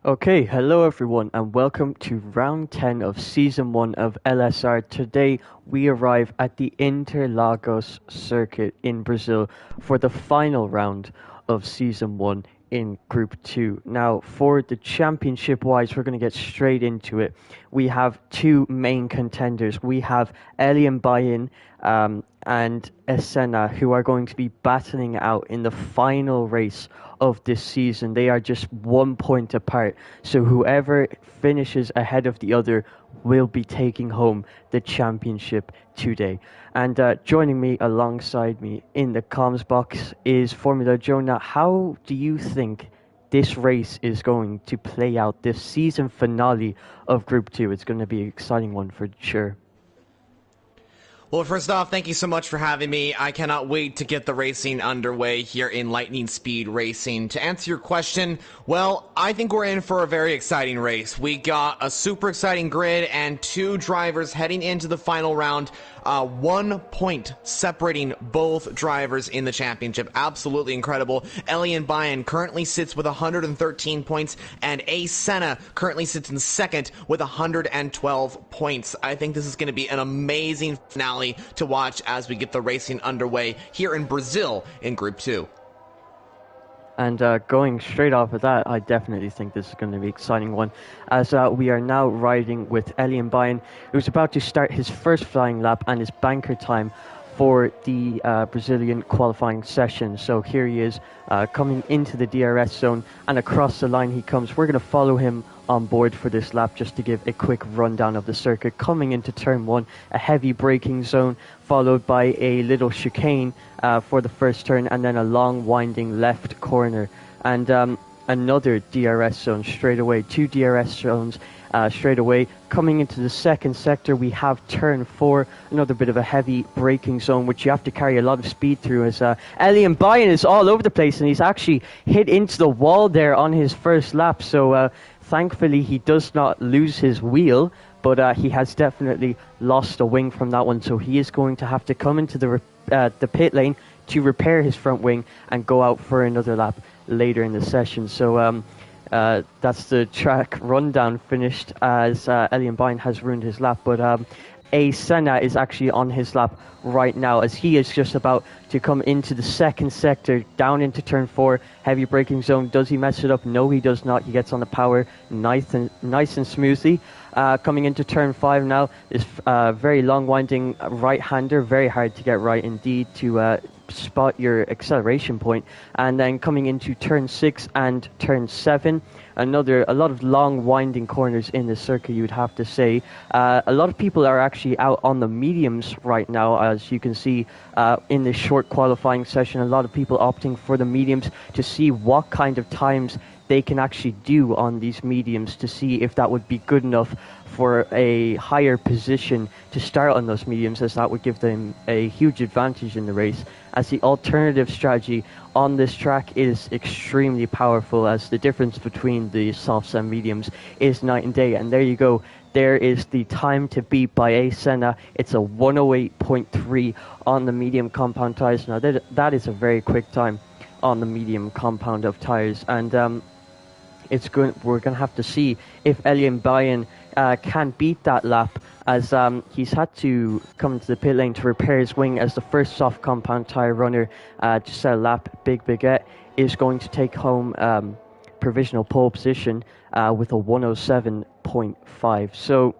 Okay, hello everyone, and welcome to round 10 of season 1 of LSR. Today we arrive at the Interlagos circuit in Brazil for the final round of season 1 in Group 2. Now, for the championship wise, we're going to get straight into it. We have two main contenders. We have Elian Bayin and Esena, who are going to be battling out in the final race of this season. They are just 1 point apart, so whoever finishes ahead of the other will be taking home the championship today. And joining me alongside me in the comms box is Formula Jonah. How do you think this race is going to play out, this season finale of Group 2? It's going to be an exciting one for sure. Well, first off, thank you so much for having me. I cannot wait to get the racing underway here in Lightning Speed Racing. To answer your question, well, I think we're in for a very exciting race. We got a super exciting grid and two drivers heading into the final round. 1 point separating both drivers in the championship. Absolutely incredible. Elian Bayin currently sits with 113 points, and A. Senna currently sits in second with 112 points. I think this is going to be an amazing finale to watch as we get the racing underway here in Brazil in Group 2. And going straight off of that, I definitely think this is going to be an exciting one, as we are now riding with Elian Bayin, who's about to start his first flying lap and his banker time for the Brazilian qualifying session. So here he is coming into the DRS zone, and across the line he comes. We're going to follow him on board for this lap just to give a quick rundown of the circuit. Coming into turn 1, a heavy braking zone followed by a little chicane for the first turn, and then a long winding left corner, and another DRS zone straight away. Two DRS zones straight away. Coming into the second sector, we have turn 4, another bit of a heavy braking zone, which you have to carry a lot of speed through, as Elian Bayin is all over the place, and he's actually hit into the wall there on his first lap. So thankfully he does not lose his wheel, but he has definitely lost a wing from that one, so he is going to have to come into the pit lane to repair his front wing and go out for another lap later in the session. So that's the track rundown finished, as Elian Bayin has ruined his lap, but A. Senna is actually on his lap right now, as he is just about to come into the second sector, down into turn 4, heavy braking zone. Does he mess it up? No, he does not. He gets on the power nice and smoothly. Coming into turn 5 now, this very long winding right-hander, very hard to get right indeed to spot your acceleration point. And then coming into turn 6 and turn 7, a lot of long winding corners in the circuit, you would have to say. A lot of people are actually out on the mediums right now, as you can see in this short qualifying session. A lot of people opting for the mediums to see what kind of times they can actually do on these mediums, to see if that would be good enough for a higher position to start on those mediums, as that would give them a huge advantage in the race, as the alternative strategy on this track is extremely powerful, as the difference between the softs and mediums is night and day. And there you go, there is the time to beat by A. Senna. It's a 108.3 on the medium compound tires. Now that is a very quick time on the medium compound of tires, and we're going to have to see if Elian Bayin can beat that lap, as he's had to come into the pit lane to repair his wing, as the first soft compound tire runner to set a lap. Big Baguette is going to take home provisional pole position with a 107.5. So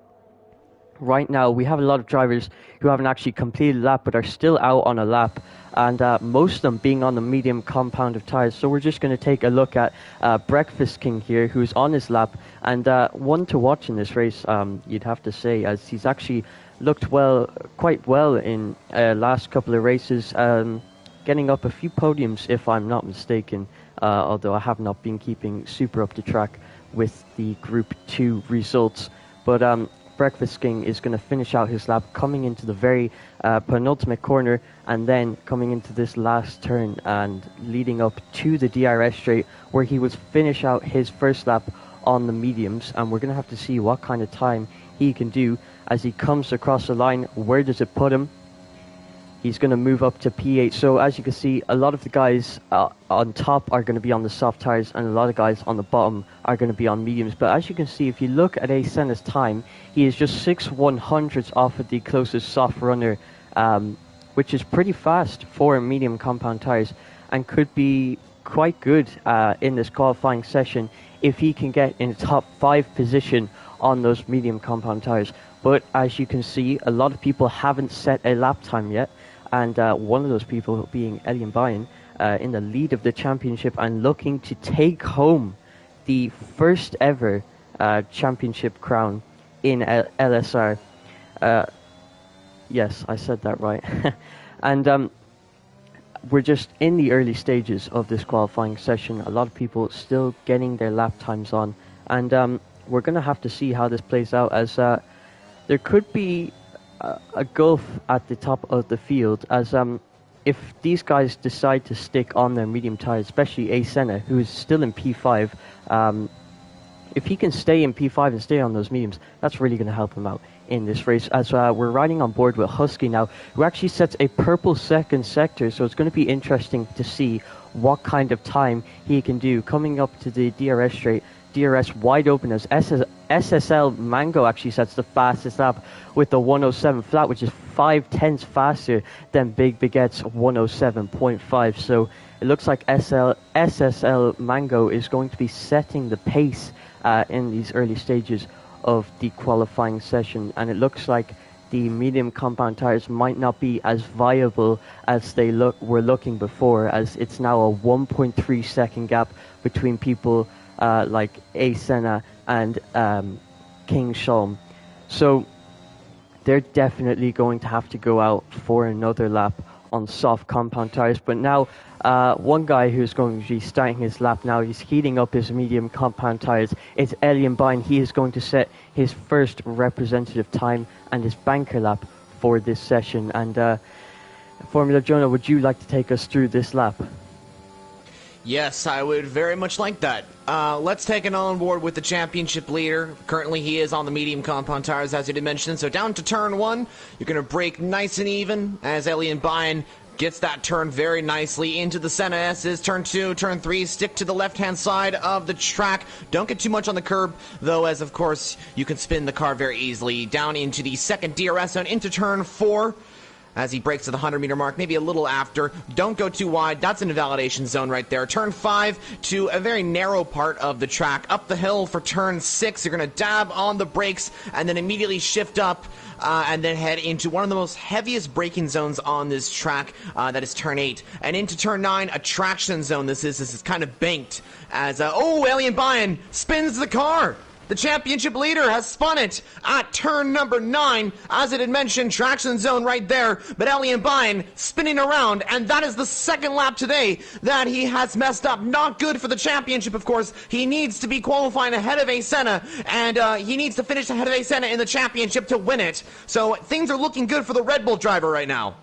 right now we have a lot of drivers who haven't actually completed a lap but are still out on a lap, and most of them being on the medium compound of tires. So we're just going to take a look at Breakfast King here, who's on his lap, and one to watch in this race, you'd have to say, as he's actually looked quite well in last couple of races, getting up a few podiums if I'm not mistaken, although I have not been keeping super up to track with the Group 2 results. But Breakfast King is going to finish out his lap, coming into the very penultimate corner, and then coming into this last turn and leading up to the DRS straight, where he will finish out his first lap on the mediums. And we're going to have to see what kind of time he can do as he comes across the line. Where does it put him? He's going to move up to P8. So as you can see, a lot of the guys on top are going to be on the soft tires, and a lot of guys on the bottom are going to be on mediums. But as you can see, if you look at Senna's time, he is just 6/100ths off of the closest soft runner, which is pretty fast for medium compound tires, and could be quite good in this qualifying session if he can get in the top 5 position on those medium compound tires. But as you can see, a lot of people haven't set a lap time yet. And one of those people being Elliot Bayan in the lead of the championship and looking to take home the first ever championship crown in LSR. Yes, I said that right. And we're just in the early stages of this qualifying session. A lot of people still getting their lap times on. And we're going to have to see how this plays out, as there could be a gulf at the top of the field, as if these guys decide to stick on their medium tires, especially Senna, who is still in P5, if he can stay in P5 and stay on those mediums, that's really going to help him out in this race. As we're riding on board with Husky now, who actually sets a purple second sector, so it's going to be interesting to see what kind of time he can do coming up to the DRS straight. DRS wide open, as SSL Mango actually sets the fastest lap with the 107 flat, which is 5/10ths faster than Big Baguette's 107.5. So it looks like SSL Mango is going to be setting the pace in these early stages of the qualifying session, and it looks like the medium compound tires might not be as viable as they were looking before, as it's now a 1.3 second gap between people like Senna and King Shalom. So they're definitely going to have to go out for another lap on soft compound tires. But now one guy who's going to be starting his lap now, he's heating up his medium compound tires. It's Elian Bine. He is going to set his first representative time and his banker lap for this session. And Formula Jonah, would you like to take us through this lap? Yes, I would very much like that. Let's take it on board with the championship leader. Currently, he is on the medium compound tires, as you did mention. So down to turn 1, you're going to brake nice and even as Elian Bayan gets that turn very nicely into the Senna S's. Turn 2, turn 3, stick to the left-hand side of the track. Don't get too much on the curb, though, as, of course, you can spin the car very easily. Down into the second DRS zone, into turn 4. As he breaks to the 100-meter mark, maybe a little after. Don't go too wide. That's an invalidation zone right there. Turn 5 to a very narrow part of the track. Up the hill for turn 6. You're going to dab on the brakes and then immediately shift up and then head into one of the most heaviest braking zones on this track. That is turn 8. And into turn 9, a traction zone. This is kind of banked as, Elian Bayan spins the car. The championship leader has spun it at turn number 9. As it had mentioned, traction zone right there. But Elian Bayan spinning around, and that is the second lap today that he has messed up. Not good for the championship, of course. He needs to be qualifying ahead of Senna, and he needs to finish ahead of Senna in the championship to win it. So things are looking good for the Red Bull driver right now.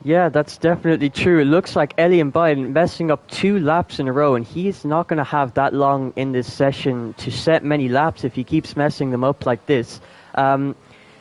Yeah, that's definitely true. It looks like Elian Bayan messing up 2 laps in a row, and he's not going to have that long in this session to set many laps if he keeps messing them up like this.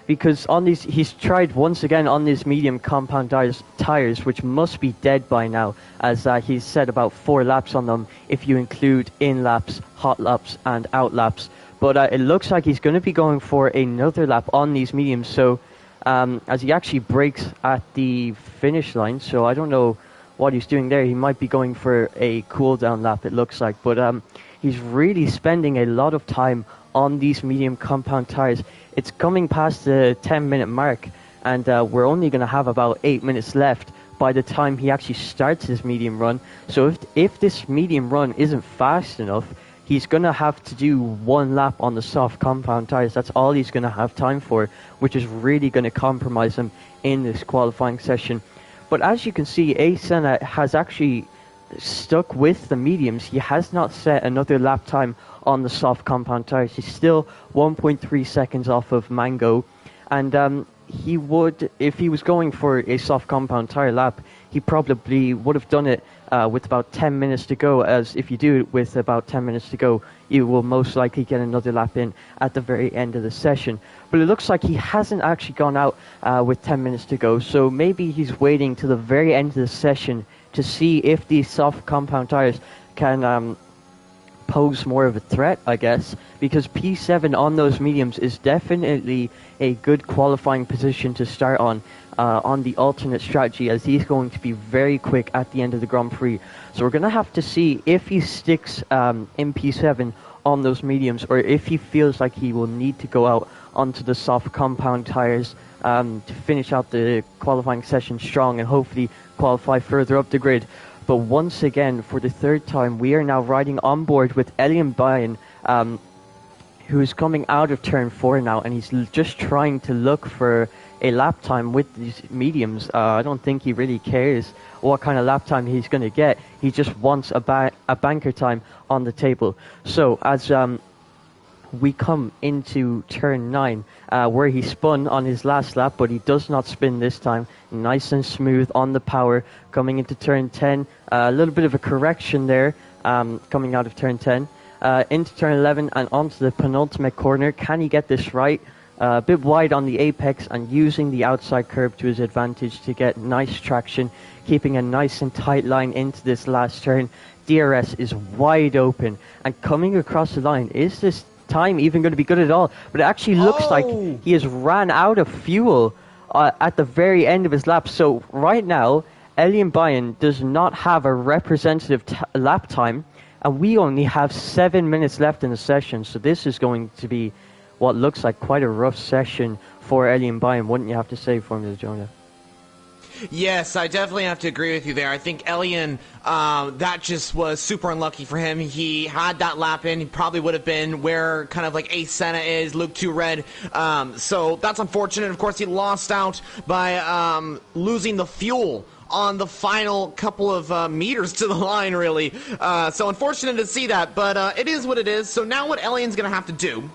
Because on these, he's tried once again on these medium compound tires, which must be dead by now, as he's set about 4 laps on them if you include in laps, hot laps, and out laps. But it looks like he's going to be going for another lap on these mediums. So as he actually brakes at the finish line, so I don't know what he's doing there. He might be going for a cool down lap, it looks like, but he's really spending a lot of time on these medium compound tires. It's coming past the 10-minute mark, and we're only going to have about 8 minutes left by the time he actually starts his medium run. So if this medium run isn't fast enough, he's going to have to do 1 lap on the soft compound tires. That's all he's going to have time for, which is really going to compromise him in this qualifying session. But as you can see, Senna has actually stuck with the mediums. He has not set another lap time on the soft compound tires. He's still 1.3 seconds off of Mango. And he would, if he was going for a soft compound tire lap, he probably would have done it with about 10 minutes to go, as if you do it with about 10 minutes to go, you will most likely get another lap in at the very end of the session. But it looks like he hasn't actually gone out with 10 minutes to go, so maybe he's waiting to the very end of the session to see if these soft compound tires can pose more of a threat, I guess, because P7 on those mediums is definitely a good qualifying position to start on the alternate strategy, as he's going to be very quick at the end of the Grand Prix. So we're going to have to see if he sticks in P7 on those mediums, or if he feels like he will need to go out onto the soft compound tires to finish out the qualifying session strong and hopefully qualify further up the grid. But once again, for the third time, we are now riding on board with Elian Bayan, who is coming out of turn 4 now, and he's just trying to look for a lap time with these mediums. I don't think he really cares what kind of lap time he's going to get. He just wants a banker time on the table. So as we come into turn 9, where he spun on his last lap, but he does not spin this time. Nice and smooth on the power. Coming into turn 10, a little bit of a correction there, coming out of turn 10. Into turn 11 and onto the penultimate corner. Can he get this right? A bit wide on the apex, and using the outside curb to his advantage to get nice traction, keeping a nice and tight line into this last turn. DRS is wide open, and coming across the line. Is this time even going to be good at all? But it actually looks like he has ran out of fuel at the very end of his lap. So right now, Elian Bayan does not have a representative lap time, and we only have 7 minutes left in the session. So this is going to be what looks like quite a rough session for Elian Bayan, wouldn't you have to say, Formula Jonah? Yes, I definitely have to agree with you there. I think Elian, that just was super unlucky for him. He had that lap in. He probably would have been where kind of like Ace Senna is, Luke 2 Red. So that's unfortunate. Of course, he lost out by losing the fuel on the final couple of meters to the line, really. So unfortunate to see that, but it is what it is. So now what Elian's going to have to do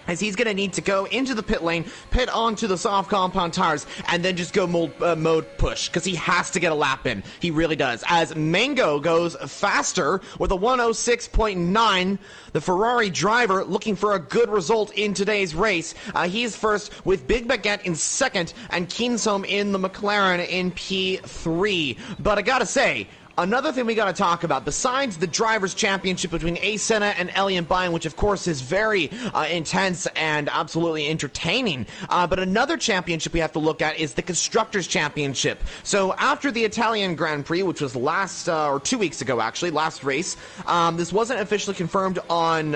is he's going to need to go into the pit lane, pit onto the soft compound tires, and then just go mode push, because he has to get a lap in. He really does. As Mango goes faster with a 106.9, the Ferrari driver looking for a good result in today's race. He's first with Big Baguette in second, and Kinsholm in the McLaren in P3. But I gotta say, another thing we got to talk about, besides the Drivers' Championship between Ace Senna and Elian Bayan, which of course is very intense and absolutely entertaining, but another championship we have to look at is the Constructors' Championship. So after the Italian Grand Prix, which was last, or 2 weeks ago actually, last race, this wasn't officially confirmed on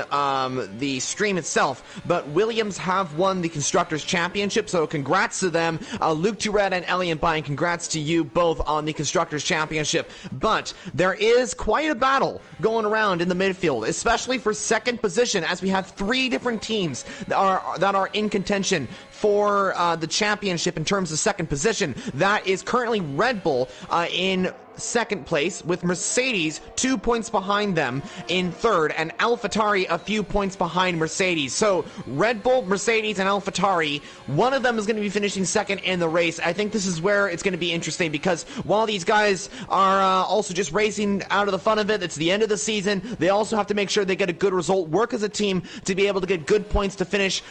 the stream itself, but Williams have won the Constructors' Championship, so congrats to them. Luke Tourette and Elian Bayan, congrats to you both on the Constructors' Championship. But there is quite a battle going around in the midfield, especially for second position, as we have 3 different teams that are in contention for the championship in terms of second position. That is currently Red Bull in second place, with Mercedes 2 points behind them in third, and AlphaTauri a few points behind Mercedes. So Red Bull, Mercedes, and AlphaTauri, one of them is going to be finishing second in the race. I think this is where it's going to be interesting, because while these guys are also just racing out of the fun of it, it's the end of the season, they also have to make sure they get a good result, work as a team to be able to get good points to finish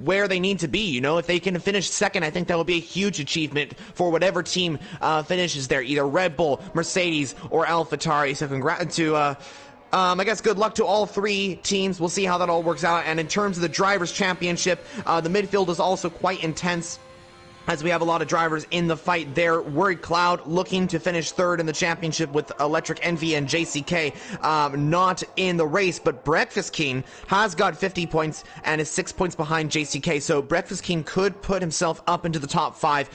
where they need to be. You know, if they can finish second, I think that will be a huge achievement for whatever team finishes there, either Red Bull, Mercedes, or AlphaTauri. So congrats to I guess good luck to all 3 teams. We'll see how that all works out. And in terms of the Drivers' Championship, the midfield is also quite intense, as we have a lot of drivers in the fight there. Worried Cloud looking to finish third in the championship, with Electric Envy and JCK not in the race, but Breakfast King has got 50 points and is 6 points behind JCK, so Breakfast King could put himself up into the top 5.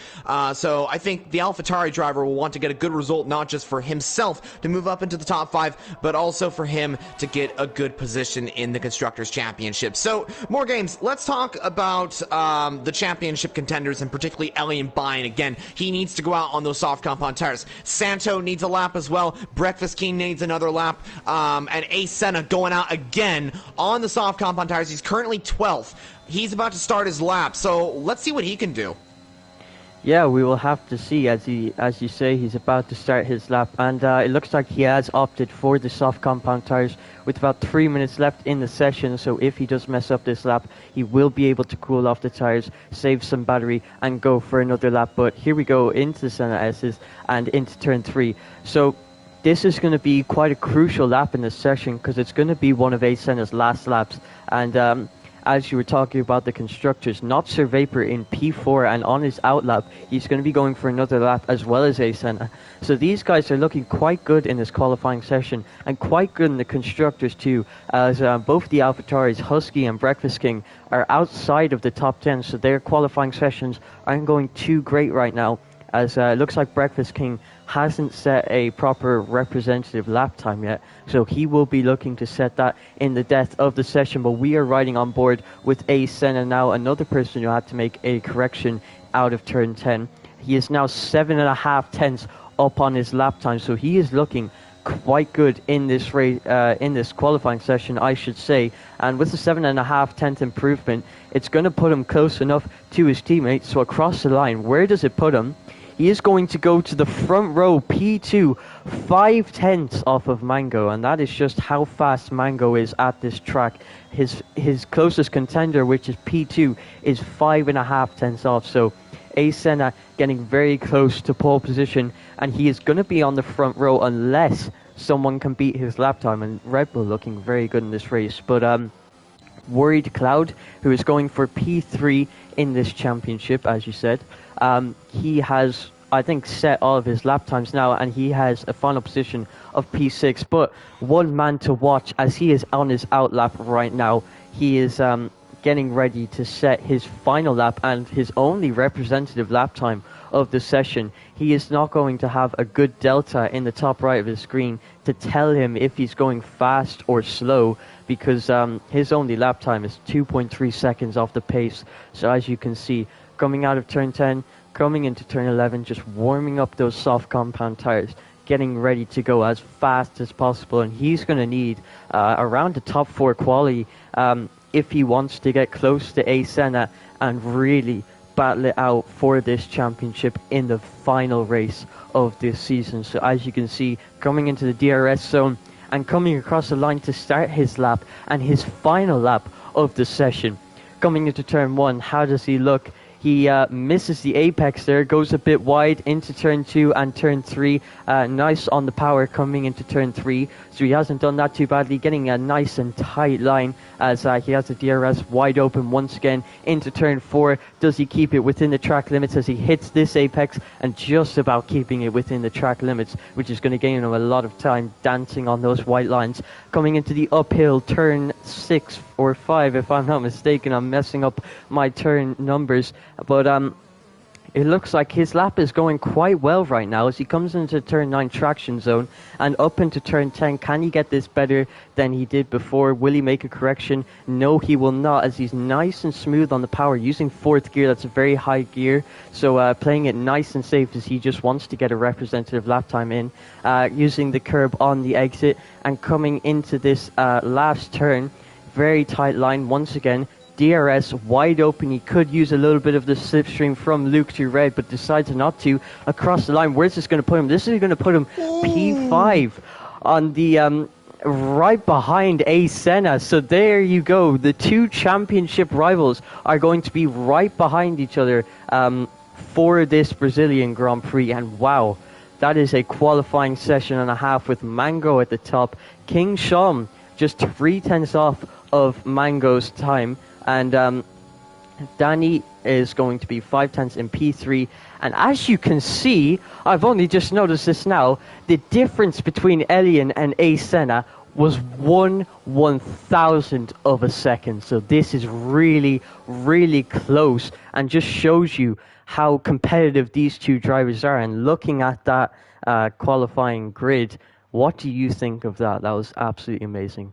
So I think the AlphaTauri driver will want to get a good result, not just for himself to move up into the top 5, but also for him to get a good position in the Constructors' Championship. So more games. Let's talk about the championship contenders, in particular Elian Bayan. Again, he needs to go out on those soft compound tires. Santo needs a lap as well. Breakfast King needs another lap. And Ace Senna going out again on the soft compound tires. He's currently 12th. He's about to start his lap, so let's see what he can do. Yeah, we will have to see. As you say, he's about to start his lap, and it looks like he has opted for the soft compound tires with about 3 minutes left in the session. So if he does mess up this lap, he will be able to cool off the tires, save some battery, and go for another lap. But here we go into the Senna S's and into turn three. So this is going to be quite a crucial lap in this session because it's going to be one of A Senna's last laps, and as you were talking about the constructors, not Sir Vapor in P4 and on his out lap, he's going to be going for another lap as well as Asena. So these guys are looking quite good in this qualifying session and quite good in the constructors too, as both the AlphaTauris, Husky and Breakfast King, are outside of the top 10, so their qualifying sessions aren't going too great right now, as it looks like Breakfast King hasn't set a proper representative lap time yet, so he will be looking to set that in the death of the session. But we are riding on board with A Senna now, another person who had to make a correction out of turn 10. He is now 7.5 tenths up on his lap time, so he is looking quite good in this race, in this qualifying session, I should say. And with the 7.5 tenth improvement, it's going to put him close enough to his teammates. So across the line, where does it put him? He is going to go to the front row, P2, 5 tenths off of Mango, and that is just how fast Mango is at this track. His closest contender, which is P2, is 5.5 tenths off, so A Senna getting very close to pole position, and he is going to be on the front row unless someone can beat his lap time, and Red Bull looking very good in this race. But Worried Cloud, who is going for P3 in this championship, as you said. He has, I think, set all of his lap times now, and he has a final position of P6. But one man to watch as he is on his out lap right now. He is getting ready to set his final lap and his only representative lap time of the session. He is not going to have a good delta in the top right of his screen to tell him if he's going fast or slow, because his only lap time is 2.3 seconds off the pace. So as you can see, coming out of turn 10, coming into turn 11, just warming up those soft compound tires, getting ready to go as fast as possible. And he's going to need around the top 4 quality if he wants to get close to A Senna and really battle it out for this championship in the final race of this season. So as you can see, coming into the DRS zone and coming across the line to start his lap and his final lap of the session. Coming into turn 1, how does he look? He misses the apex there, goes a bit wide into turn 2 and turn 3. Nice on the power coming into turn 3. So he hasn't done that too badly, getting a nice and tight line as he has the DRS wide open once again into turn 4. Does he keep it within the track limits as he hits this apex and just about keeping it within the track limits, which is going to gain him a lot of time dancing on those white lines. Coming into the uphill turn 6 or 5, if I'm not mistaken. I'm messing up my turn numbers, but it looks like his lap is going quite well right now as he comes into turn 9 traction zone and up into turn 10. Can he get this better than he did before? Will he make a correction? No, he will not, as he's nice and smooth on the power using 4th gear. That's a very high gear, so playing it nice and safe as he just wants to get a representative lap time in, using the curb on the exit and coming into this last turn. Very tight line once again. DRS wide open. He could use a little bit of the slipstream from Luke to Red, but decides not to. Across the line, where's this going to put him? This is going to put him P5 on the right behind A Senna. So there you go. The two championship rivals are going to be right behind each other for this Brazilian Grand Prix. And wow, that is a qualifying session and a half with Mango at the top. King Sean just 3 tenths off of Mango's time, and Danny is going to be 5 tenths in P3. And as you can see, I've only just noticed this now, the difference between Elian and A Senna was 1/1000th of a second. So this is really, really close and just shows you how competitive these two drivers are. And looking at that qualifying grid, what do you think of that? That was absolutely amazing.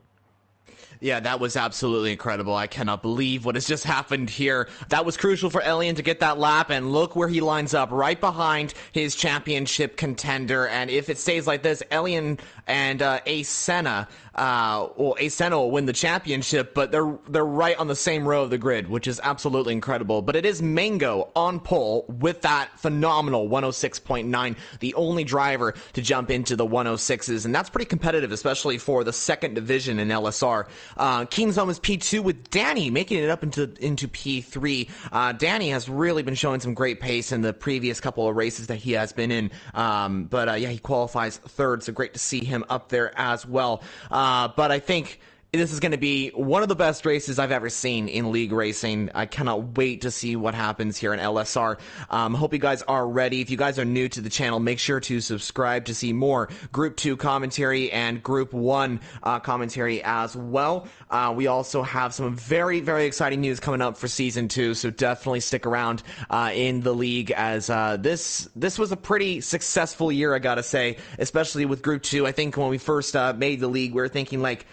Yeah, that was absolutely incredible. I cannot believe what has just happened here. That was crucial for Elian to get that lap, and look where he lines up, right behind his championship contender. And if it stays like this, Elian and Ace Senna, Ace Senna will win the championship, but they're right on the same row of the grid, which is absolutely incredible. But it is Mango on pole with that phenomenal 106.9, the only driver to jump into the 106s, and that's pretty competitive, especially for the second division in LSR. Keen's home is P2 with Danny making it up into P3. Danny has really been showing some great pace in the previous couple of races that he has been in. But he qualifies third, so great to see him up there as well. But I think this is going to be one of the best races I've ever seen in league racing. I cannot wait to see what happens here in LSR. Hope you guys are ready. If you guys are new to the channel, make sure to subscribe to see more Group 2 commentary and Group 1 commentary as well. We also have some very, very exciting news coming up for Season 2, so definitely stick around in the league, as this was a pretty successful year, I gotta say, especially with Group 2. I think when we first made the league, we were thinking like,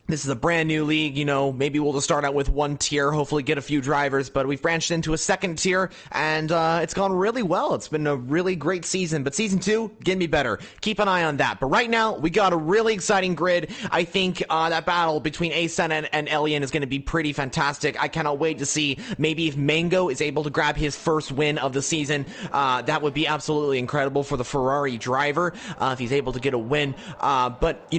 this is a brand new league, maybe we'll just start out with one tier, hopefully get a few drivers, but we've branched into a second tier, and it's gone really well. It's been a really great season, but Season 2, gonna be better. Keep an eye on that. But right now, we got a really exciting grid. I think that battle between Asen and Elian is gonna be pretty fantastic. I cannot wait to see maybe if Mango is able to grab his first win of the season. That would be absolutely incredible for the Ferrari driver, if he's able to get a win. But,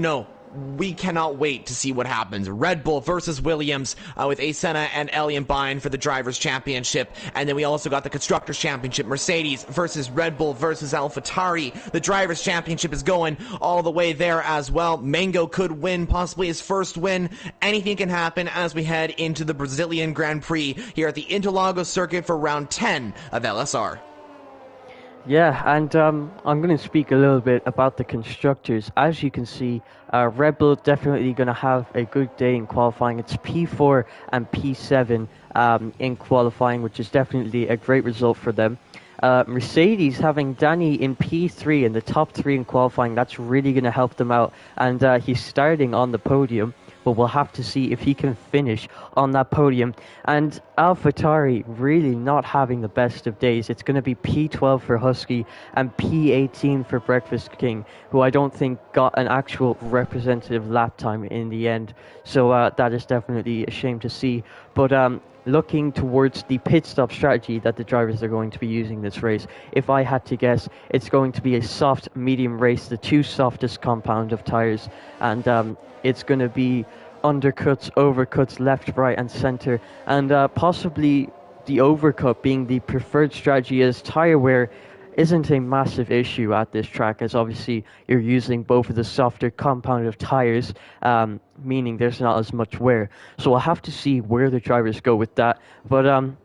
we cannot wait to see what happens. Red Bull versus Williams with Asena and Elian Bine for the Drivers' Championship. And then we also got the Constructors' Championship. Mercedes versus Red Bull versus AlphaTauri. The Drivers' Championship is going all the way there as well. Mango could win, possibly his first win. Anything can happen as we head into the Brazilian Grand Prix here at the Interlagos circuit for round 10 of LSR. Yeah, and I'm going to speak a little bit about the constructors. As you can see, Red Bull definitely going to have a good day in qualifying. It's P4 and P7 in qualifying, which is definitely a great result for them. Mercedes having Danny in P3 in the top 3 in qualifying, that's really going to help them out. And he's starting on the podium, but we'll have to see if he can finish on that podium. And AlphaTauri really not having the best of days. It's going to be P12 for Husky and P18 for Breakfast King, who I don't think got an actual representative lap time in the end. So that is definitely a shame to see. But looking towards the pit stop strategy that the drivers are going to be using this race, if I had to guess, it's going to be a soft medium race, the two softest compound of tires, and it's going to be undercuts, overcuts, left, right and center, and possibly the overcut being the preferred strategy, as tire wear isn't a massive issue at this track, as obviously you're using both of the softer compound of tires, meaning there's not as much wear. So we'll have to see where the drivers go with that. But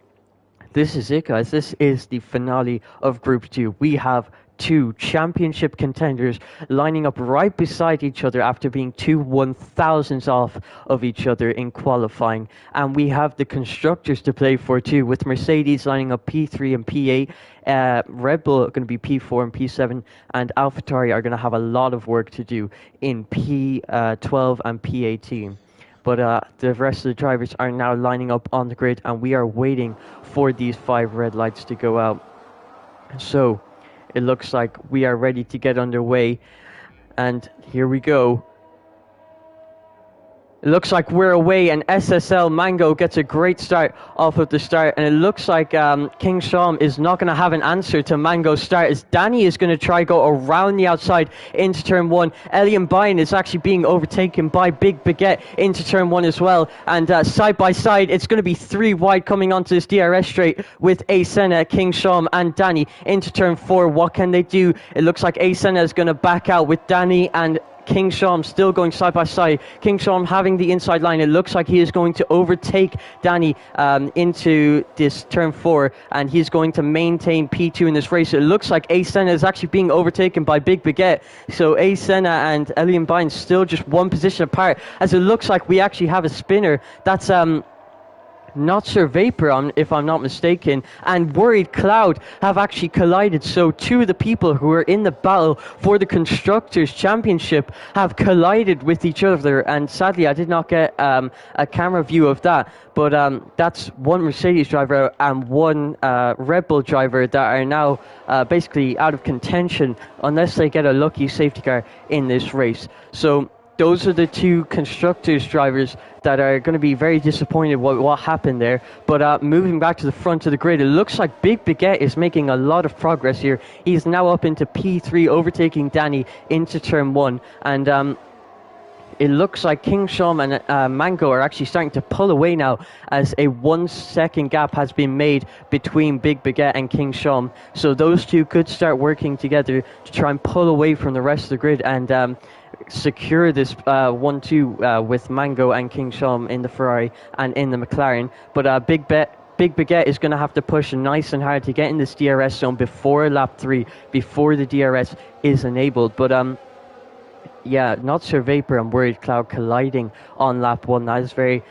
this is it, guys. This is the finale of Group 2. We have two championship contenders lining up right beside each other after being 1,000ths off of each other in qualifying. And we have the constructors to play for too, with Mercedes lining up P3 and P8, Red Bull are going to be P4 and P7, and AlphaTauri are going to have a lot of work to do in P12 and P18. But the rest of the drivers are now lining up on the grid, and we are waiting for these 5 red lights to go out. So it looks like we are ready to get underway, and here we go. It looks like we're away, and SSL Mango gets a great start off of the start, and it looks like King Sham is not going to have an answer to Mango's start, as Danny is going to try go around the outside into turn 1. Elian Bine is actually being overtaken by Big Baguette into turn 1 as well, and side by side it's going to be 3 wide coming onto this DRS straight with Asena, King Sham and Danny into turn 4. What can they do? It looks like Asena is going to back out with Danny and King Sham still going side by side. King Sham having the inside line. It looks like he is going to overtake Danny into this turn 4, and he's going to maintain P2 in this race. It looks like Asena is actually being overtaken by Big Baguette. So Asena and Elian Bine still just one position apart, as it looks like we actually have a spinner that's Not Sir Vapor, if I'm not mistaken, and Worried Cloud have actually collided. So two of the people who are in the battle for the Constructors' Championship have collided with each other, and sadly I did not get a camera view of that. But that's one Mercedes driver and one Red Bull driver that are now basically out of contention unless they get a lucky safety car in this race. So those are the two Constructors drivers that are going to be very disappointed with what happened there. But moving back to the front of the grid, it looks like Big Baguette is making a lot of progress here. He's now up into P3, overtaking Danny into turn 1. And it looks like King Shom and Mango are actually starting to pull away now, as a 1 second gap has been made between Big Baguette and King Shom. So those two could start working together to try and pull away from the rest of the grid and secure this 1-2 with Mango and King Shom in the Ferrari and in the McLaren. But Big Baguette is going to have to push nice and hard to get in this DRS zone before lap 3, before the DRS is enabled. But yeah, Not Sir Vapor and Worried Cloud colliding on lap 1. That is very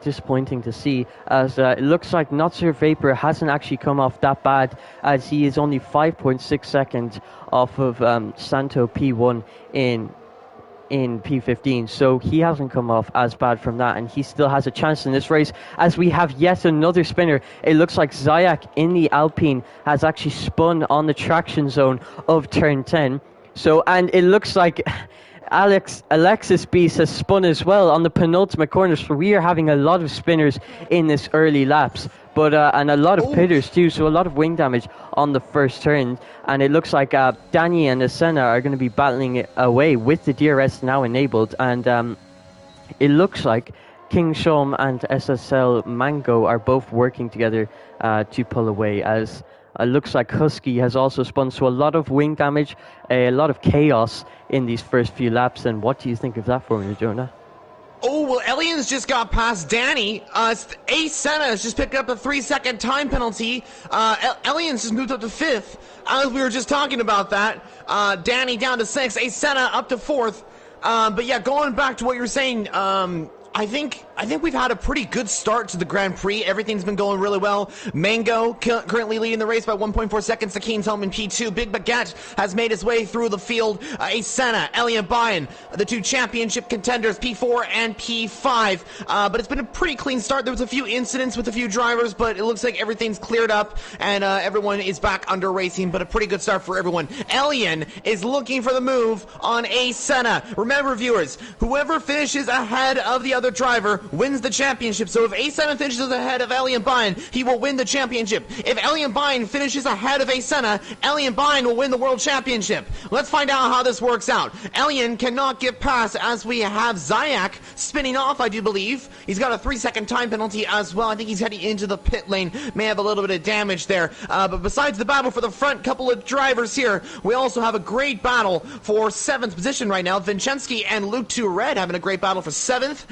disappointing to see, as it looks like Not Sir Vapor hasn't actually come off that bad, as he is only 5.6 seconds off of Santo P1 in P15, so he hasn't come off as bad from that, and he still has a chance in this race, as we have yet another spinner. It looks like Zayak in the Alpine has actually spun on the traction zone of turn 10. So, and it looks like Alexis Beast has spun as well on the penultimate corner, so we are having a lot of spinners in this early laps. But and a lot of pitters too, so a lot of wing damage on the first turn. And it looks like Danny and Asena are going to be battling it away with the DRS now enabled. And it looks like King Shom and SSL Mango are both working together to pull away, as it looks like Husky has also spun. So a lot of wing damage, a lot of chaos in these first few laps. And what do you think of that for me, Jonah? Oh, well, Elian's just got past Danny. Ace Senna has just picked up a 3-second time penalty. Elian's just moved up to 5th. As we were just talking about that. Danny down to 6th. Ace Senna up to 4th. But yeah, going back to what you were saying, I think we've had a pretty good start to the Grand Prix. Everything's been going really well. Mango currently leading the race by 1.4 seconds to Keen's home in P2. Big Baguette has made his way through the field. Ace Senna, Elian Bayan, the two championship contenders, P4 and P5. But it's been a pretty clean start. There was a few incidents with a few drivers, but it looks like everything's cleared up and everyone is back under racing. But a pretty good start for everyone. Elian is looking for the move on Ace Senna. Remember, viewers, whoever finishes ahead of the other driver wins the championship. So if Ace Senna finishes ahead of Elian Bayan, he will win the championship. If Elian Bayan finishes ahead of Ace Senna, Elian Bayan will win the world championship. Let's find out how this works out. Elian cannot get past, as we have Zayak spinning off, I do believe. He's got a 3-second time penalty as well. I think he's heading into the pit lane. May have a little bit of damage there. But besides the battle for the front couple of drivers here, we also have a great battle for 7th position right now. Vincenski and Luke 2 Red having a great battle for 7th.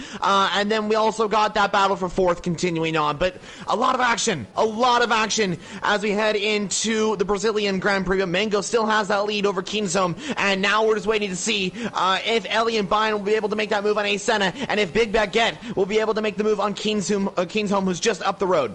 And then we also got that battle for 4th continuing on. But a lot of action as we head into the Brazilian Grand Prix. But Mango still has that lead over Keenshome. And now we're just waiting to see if Elian Bayan will be able to make that move on Ace Senna, and if Big Baguette will be able to make the move on Keenshome, who's just up the road.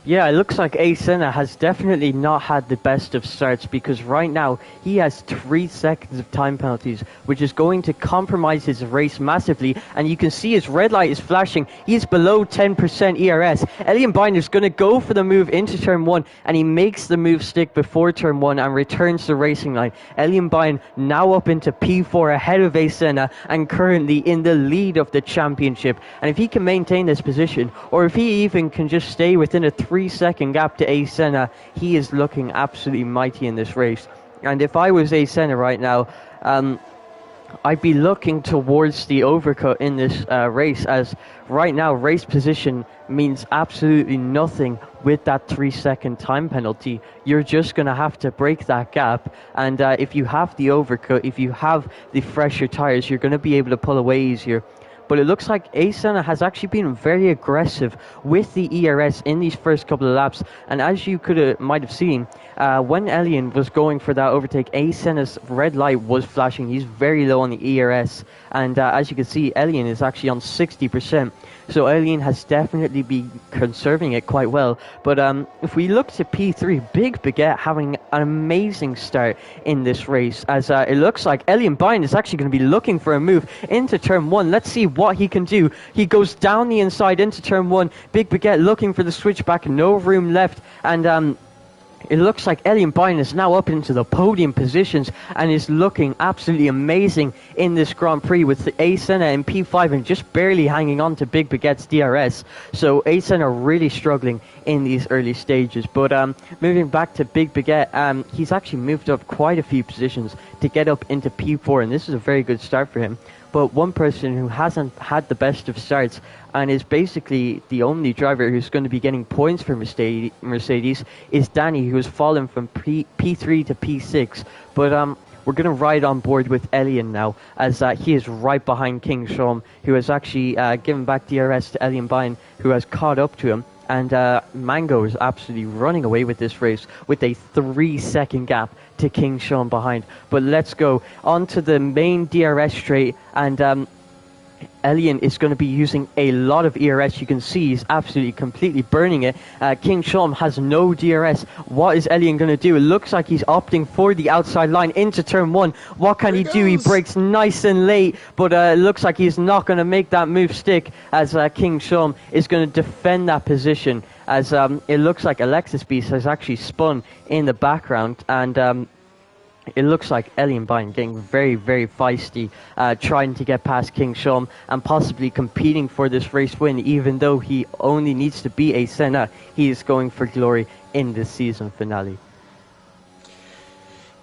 Yeah, it looks like Ace Senna has definitely not had the best of starts, because right now he has 3 seconds of time penalties, which is going to compromise his race massively. And you can see his red light is flashing. He's below 10% ERS. Elian Bayan is going to go for the move into turn 1, and he makes the move stick before turn 1 and returns the racing line. Elian Bayan now up into P4 ahead of Ace Senna and currently in the lead of the championship. And if he can maintain this position, or if he even can just stay within a 3-second gap to Ace Senna, he is looking absolutely mighty in this race. And if I was Ace Senna right now, I'd be looking towards the overcut in this race, as right now race position means absolutely nothing with that 3-second time penalty. You're just going to have to break that gap, and if you have the overcut, if you have the fresher tires, you're going to be able to pull away easier. But it looks like Ace Senna has actually been very aggressive with the ERS in these first couple of laps. And as you might have seen, when Elian was going for that overtake, Ace Senna's red light was flashing. He's very low on the ERS. And as you can see, Elian is actually on 60%. So Elian has definitely been conserving it quite well. But if we look to P3, Big Baguette having an amazing start in this race, as it looks like Elian Bine is actually going to be looking for a move into turn 1. Let's see what he can do. He goes down the inside into turn 1. Big Baguette looking for the switchback, no room left, and it looks like Elian Bine is now up into the podium positions and is looking absolutely amazing in this Grand Prix, with A Senna in P5 and just barely hanging on to Big Baguette's DRS. So A Senna really struggling in these early stages. But moving back to Big Baguette, he's actually moved up quite a few positions to get up into P4, and this is a very good start for him. But one person who hasn't had the best of starts and is basically the only driver who's going to be getting points for Mercedes is Danny, who has fallen from P3 to P6. But we're going to ride on board with Elian now, as he is right behind King Shom, who has actually given back DRS to Elian Bine, who has caught up to him. And Mango is absolutely running away with this race with a 3-second gap to King Sean behind. But let's go on to the main DRS straight, and Elian is going to be using a lot of ERS. You can see he's absolutely completely burning it. King Sean has no DRS. What is Elian going to do? It looks like he's opting for the outside line into turn 1. What can he do? He breaks nice and late, but it looks like he's not going to make that move stick, as King Sean is going to defend that position, as it looks like Alexis Beast has actually spun in the background, and it looks like Elian Bine getting very, very feisty, trying to get past King Shom and possibly competing for this race win, even though he only needs to be a Senna. He is going for glory in this season finale.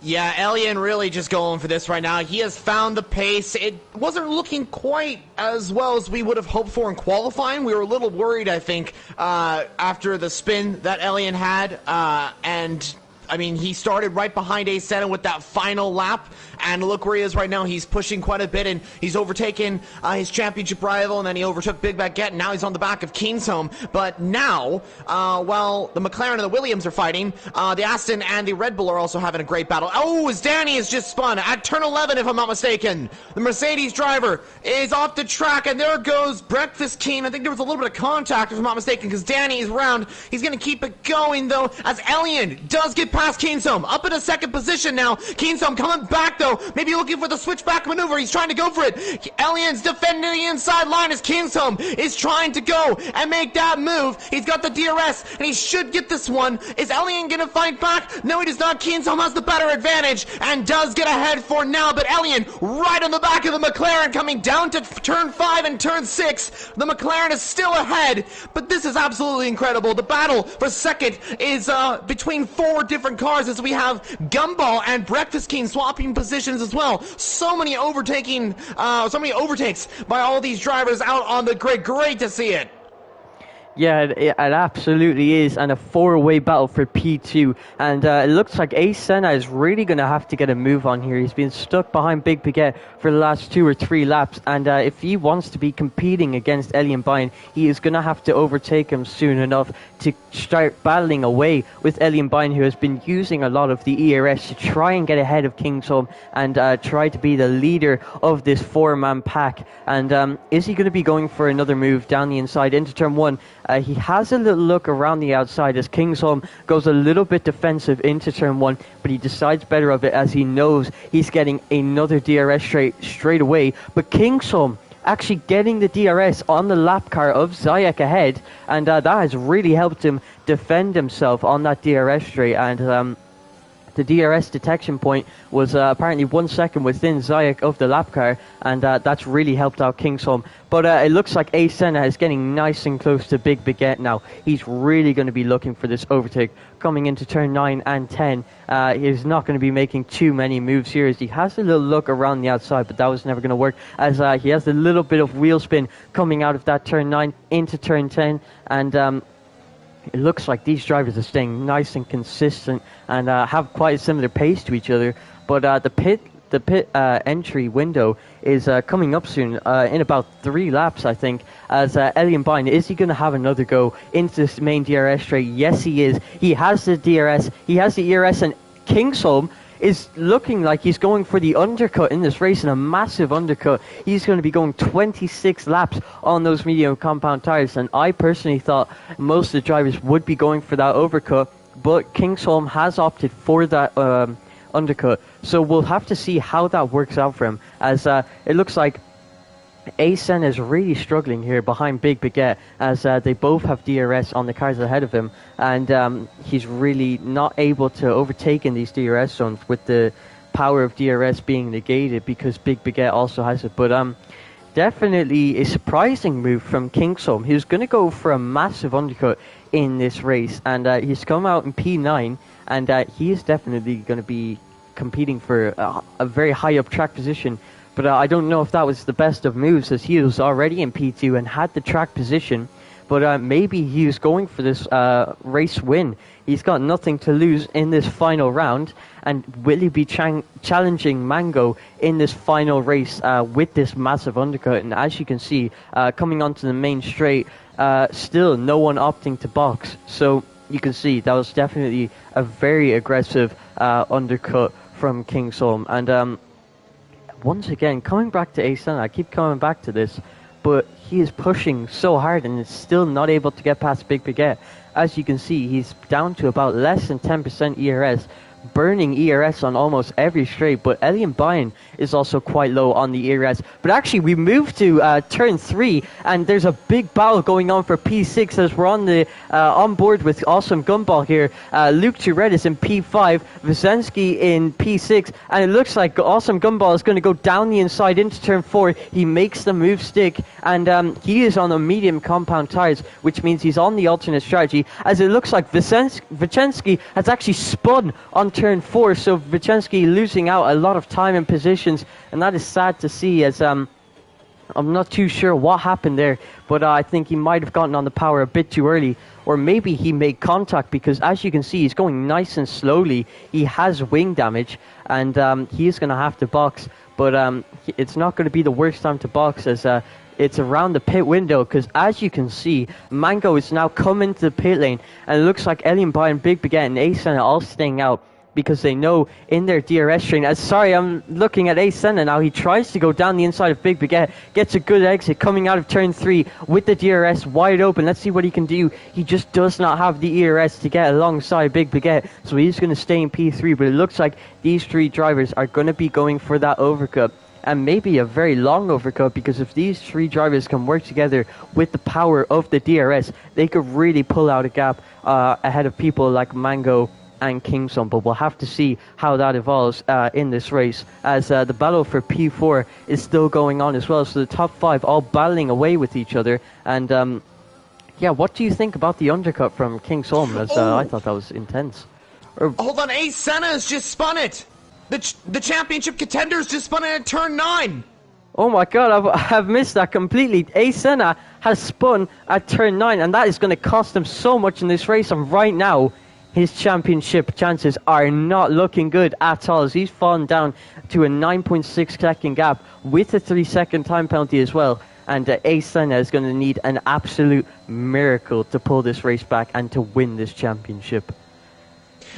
Yeah, Elian really just going for this right now. He has found the pace. It wasn't looking quite as well as we would have hoped for in qualifying. We were a little worried, I think, after the spin that Elian had, and I mean, he started right behind A7 with that final lap, and look where he is right now. He's pushing quite a bit, and he's overtaken his championship rival, and then he overtook Big Baguette, and now he's on the back of Kingsholm. But now, while the McLaren and the Williams are fighting, the Aston and the Red Bull are also having a great battle. Oh, as Danny has just spun at turn 11, if I'm not mistaken. The Mercedes driver is off the track, and there goes Breakfast King. I think there was a little bit of contact, if I'm not mistaken, because Danny is round. He's going to keep it going, though, as Elian does get past Kingsholm. Up in a second position now. Kingsholm coming back, though. Maybe looking for the switchback maneuver. He's trying to go for it. Elian's defending the inside line as Kingsholm is trying to go and make that move. He's got the DRS, and he should get this one. Is Elian going to fight back? No, he does not. Kingsholm has the better advantage and does get ahead for now, but Elian right on the back of the McLaren coming down to turn 5 and turn 6. The McLaren is still ahead, but this is absolutely incredible. The battle for second is between 4 different cars, as we have Gumball and Breakfast King swapping positions as well. So many overtakes by all these drivers out on the grid. Great to see it. Yeah, it absolutely is, and a 4-way battle for P2, and it looks like Ace Senna is really going to have to get a move on here. He's been stuck behind Big Baguette for the last 2 or 3 laps, and if he wants to be competing against Elian Bine, he is going to have to overtake him soon enough to start battling away with Elian Bine, who has been using a lot of the ERS to try and get ahead of Kingsholm and try to be the leader of this 4-man pack. And is he going to be going for another move down the inside into turn 1? He has a little look around the outside as Kingsholm goes a little bit defensive into turn 1, but he decides better of it as he knows he's getting another DRS straight away. But Kingsholm actually getting the DRS on the lap car of Zayek ahead, and that has really helped him defend himself on that DRS straight, and the DRS detection point was apparently 1 second within Zayek of the lap car, and that's really helped out Kingsholm. But it looks like Ace Senna is getting nice and close to Big Baguette now. He's really going to be looking for this overtake coming into turn 9 and 10. He's not going to be making too many moves here, as he has a little look around the outside, but that was never going to work, as he has a little bit of wheel spin coming out of that turn 9 into turn 10, and it looks like these drivers are staying nice and consistent and have quite a similar pace to each other. But the pit entry window is coming up soon, in about 3 laps, I think, as Elian Bine, is he going to have another go into this main DRS straight? Yes, he is. He has the DRS, he has the ERS, and Kingsholm is looking like he's going for the undercut in this race, and a massive undercut. He's going to be going 26 laps on those medium compound tires, and I personally thought most of the drivers would be going for that overcut, but Kingsholm has opted for that undercut, so we'll have to see how that works out for him, as it looks like Asen is really struggling here behind Big Baguette, as they both have DRS on the cars ahead of him, and he's really not able to overtake in these DRS zones with the power of DRS being negated because Big Baguette also has it. But definitely a surprising move from Kingsholm. He was going to go for a massive undercut in this race, and he's come out in P9, and he is definitely going to be competing for a very high up track position. But I don't know if that was the best of moves, as he was already in P2 and had the track position. But maybe he was going for this race win. He's got nothing to lose in this final round. And will he be challenging Mango in this final race with this massive undercut? And as you can see, coming onto the main straight, still no one opting to box. So you can see that was definitely a very aggressive undercut from Kingsholm. And once again, coming back to Asen, I keep coming back to this, but he is pushing so hard and is still not able to get past Big Baguette. As you can see, he's down to about less than 10% ERS, burning ERS on almost every straight, but Elian Bayan is also quite low on the ERS. But actually, we move to turn 3, and there's a big battle going on for P6 as we're on board with Awesome Gumball here. Luke Tourette is in P5, Wyszynski in P6, and it looks like Awesome Gumball is going to go down the inside into turn 4. He makes the move stick, and he is on the medium compound tires, which means he's on the alternate strategy, as it looks like Wyszynski has actually spun on turn 4, so Wyszynski losing out a lot of time and positions, and that is sad to see, as I'm not too sure what happened there, but I think he might have gotten on the power a bit too early, or maybe he made contact, because as you can see, he's going nice and slowly. He has wing damage, and he is going to have to box, but it's not going to be the worst time to box, as it's around the pit window, because as you can see, Mango is now coming to the pit lane, and it looks like Elian Bayan, Big Baguette, and Asen are all staying out, because they know in their DRS train, I'm looking at Asenna now, he tries to go down the inside of Big Baguette, gets a good exit coming out of turn 3 with the DRS wide open. Let's see what he can do. He just does not have the ERS to get alongside Big Baguette, so he's going to stay in P3, but it looks like these 3 drivers are going to be going for that overcut, and maybe a very long overcut, because if these 3 drivers can work together with the power of the DRS, they could really pull out a gap ahead of people like Mango and Kingsholm. But we'll have to see how that evolves in this race, as the battle for P4 is still going on as well, so the top 5 all battling away with each other. And yeah, what do you think about the undercut from Kingsholm? As I thought that was intense. Hold on, Asenna has just spun it! The championship contenders just spun it at turn 9! Oh my god, I've missed that completely. Asenna has spun at turn 9, and that is going to cost him so much in this race, and right now his championship chances are not looking good at all, as he's fallen down to a 9.6 second gap with a 3-second time penalty as well. And Asenna is going to need an absolute miracle to pull this race back and to win this championship.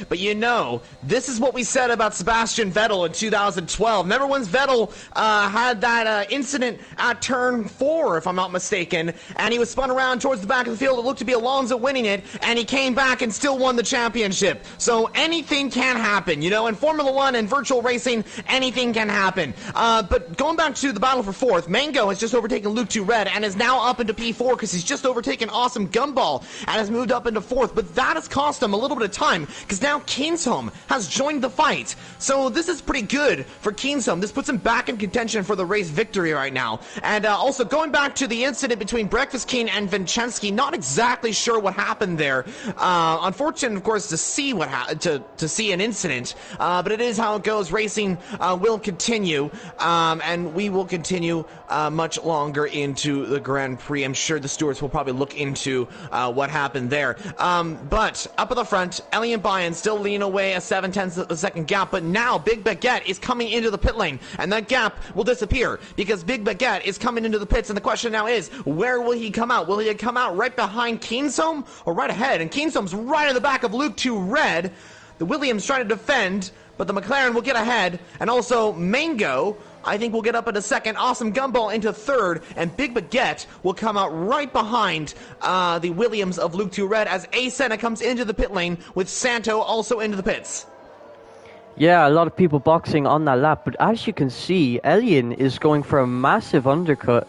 But you know, this is what we said about Sebastian Vettel in 2012. Remember when Vettel had that incident at turn 4, if I'm not mistaken, and he was spun around towards the back of the field. It looked to be Alonso winning it, and he came back and still won the championship. So anything can happen, you know, in Formula 1 and virtual racing, anything can happen. But going back to the battle for 4th, Mango has just overtaken Luke Tourette and is now up into P4 because he's just overtaken Awesome Gumball and has moved up into 4th. But that has cost him a little bit of time, because now Kingsholm has joined the fight. So this is pretty good for Kingsholm. This puts him back in contention for the race victory right now. And also going back to the incident between Breakfast King and Wyszynski, not exactly sure what happened there. Unfortunate, of course, to see to see an incident, but it is how it goes. Racing will continue, and we will continue much longer into the Grand Prix. I'm sure the stewards will probably look into what happened there. But up at the front, Elian Bayan still leaning away a 7/10 of a second gap, but now Big Baguette is coming into the pit lane, and that gap will disappear because Big Baguette is coming into the pits, and the question now is, where will he come out? Will he come out right behind Kingsholm or right ahead? And Kingsholm's right in the back of Luke Tourette. The Williams trying to defend, but the McLaren will get ahead, and also Mango, I think, will get up into second, Awesome Gumball into third, and Big Baguette will come out right behind the Williams of Luke 2 Red as A Senna comes into the pit lane with Santo also into the pits. Yeah, a lot of people boxing on that lap, but as you can see, Elian is going for a massive undercut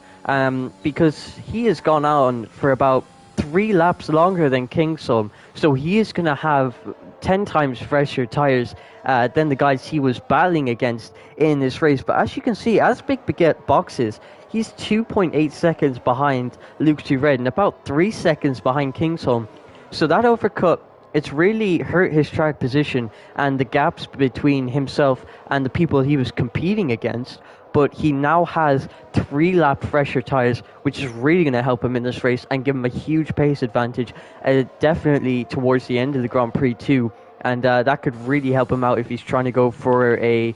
because he has gone on for about 3 laps longer than Kingsholm, so he is going to have 10 times fresher tyres than the guys he was battling against in this race. But as you can see, as Big Baguette boxes, he's 2.8 seconds behind Luke 2 Red and about 3 seconds behind Kingsholm. So that overcut, it's really hurt his track position and the gaps between himself and the people he was competing against. But he now has 3 lap fresher tyres, which is really going to help him in this race and give him a huge pace advantage, definitely towards the end of the Grand Prix too. And that could really help him out if he's trying to go for a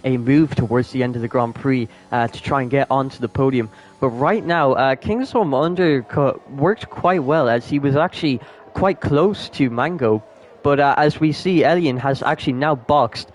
move towards the end of the Grand Prix to try and get onto the podium. But right now, Kingsholm undercut worked quite well as he was actually quite close to Mango. But as we see, Elian has actually now boxed.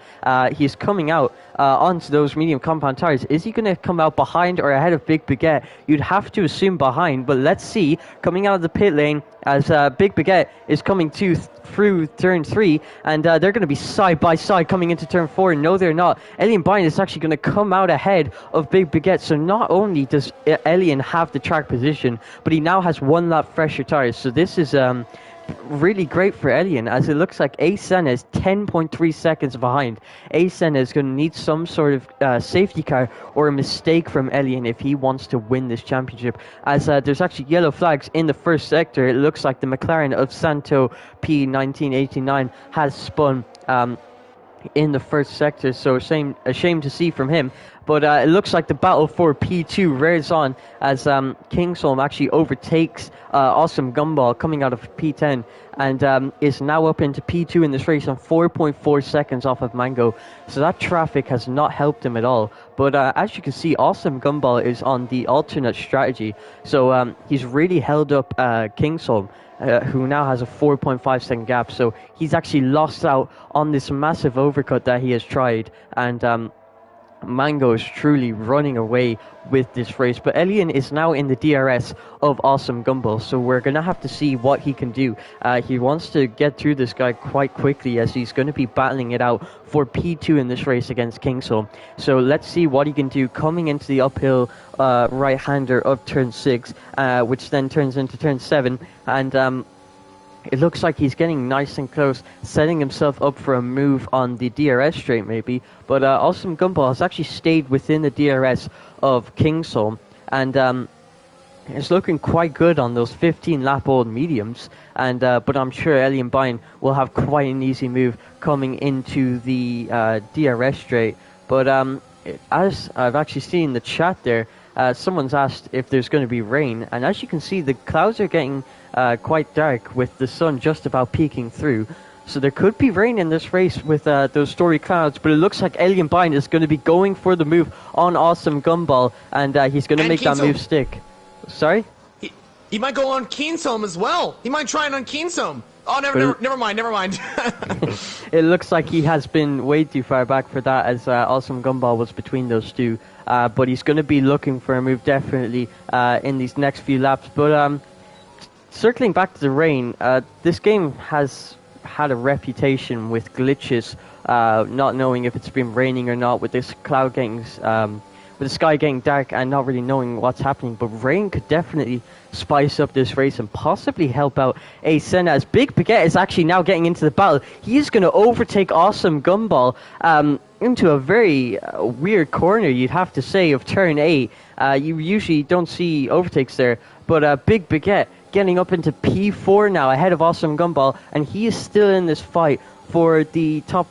He's coming out onto those medium compound tires. Is he going to come out behind or ahead of Big Baguette? You'd have to assume behind, but let's see. Coming out of the pit lane as Big Baguette is coming through turn 3, and they're going to be side by side coming into turn 4. No, they're not. Elian Byne is actually going to come out ahead of Big Baguette. So not only does Elian have the track position, but he now has 1 lap fresher tires. So this is really great for Elian, as it looks like A Senna is 10.3 seconds behind. A Senna is going to need some sort of safety car or a mistake from Elian if he wants to win this championship, as there's actually yellow flags in the first sector. It looks like the McLaren of Santo P1989 has spun in the first sector, so a shame to see from him. But it looks like the battle for P2 rears on as Kingsholm actually overtakes Awesome Gumball coming out of P10 and is now up into P2 in this race on 4.4 seconds off of Mango. So that traffic has not helped him at all. But as you can see, Awesome Gumball is on the alternate strategy. So he's really held up Kingsholm, who now has a 4.5 second gap. So he's actually lost out on this massive overcut that he has tried. And Mango is truly running away with this race, but Elian is now in the DRS of Awesome Gumball, so we're going to have to see what he can do. He wants to get through this guy quite quickly as he's going to be battling it out for P2 in this race against Kingsholm. So let's see what he can do coming into the uphill right-hander of turn 6, which then turns into turn 7, and it looks like he's getting nice and close, setting himself up for a move on the DRS straight maybe. But Awesome Gumball has actually stayed within the DRS of Kingsholm, and it's looking quite good on those 15-lap-old mediums. And but I'm sure Elian Byne will have quite an easy move coming into the DRS straight. But as I've actually seen in the chat there, someone's asked if there's going to be rain, and as you can see, the clouds are getting quite dark with the sun just about peeking through. So there could be rain in this race with those stormy clouds, but it looks like Elian Byne is going to be going for the move on Awesome Gumball, and he's going to make that move stick. Sorry? He might go on Kingsholm as well. He might try it on Kingsholm. Oh, never mind. It looks like he has been way too far back for that, as Awesome Gumball was between those two. But he's going to be looking for a move definitely in these next few laps. But circling back to the rain, this game has had a reputation with glitches, not knowing if it's been raining or not, with this cloud getting with the sky getting dark and not really knowing what's happening. But rain could definitely spice up this race and possibly help out A Senna, as Big Baguette is actually now getting into the battle. He is going to overtake Awesome Gumball into a very weird corner, you'd have to say, of turn 8. You usually don't see overtakes there, but Big Baguette getting up into P4 now ahead of Awesome Gumball, and he is still in this fight for the top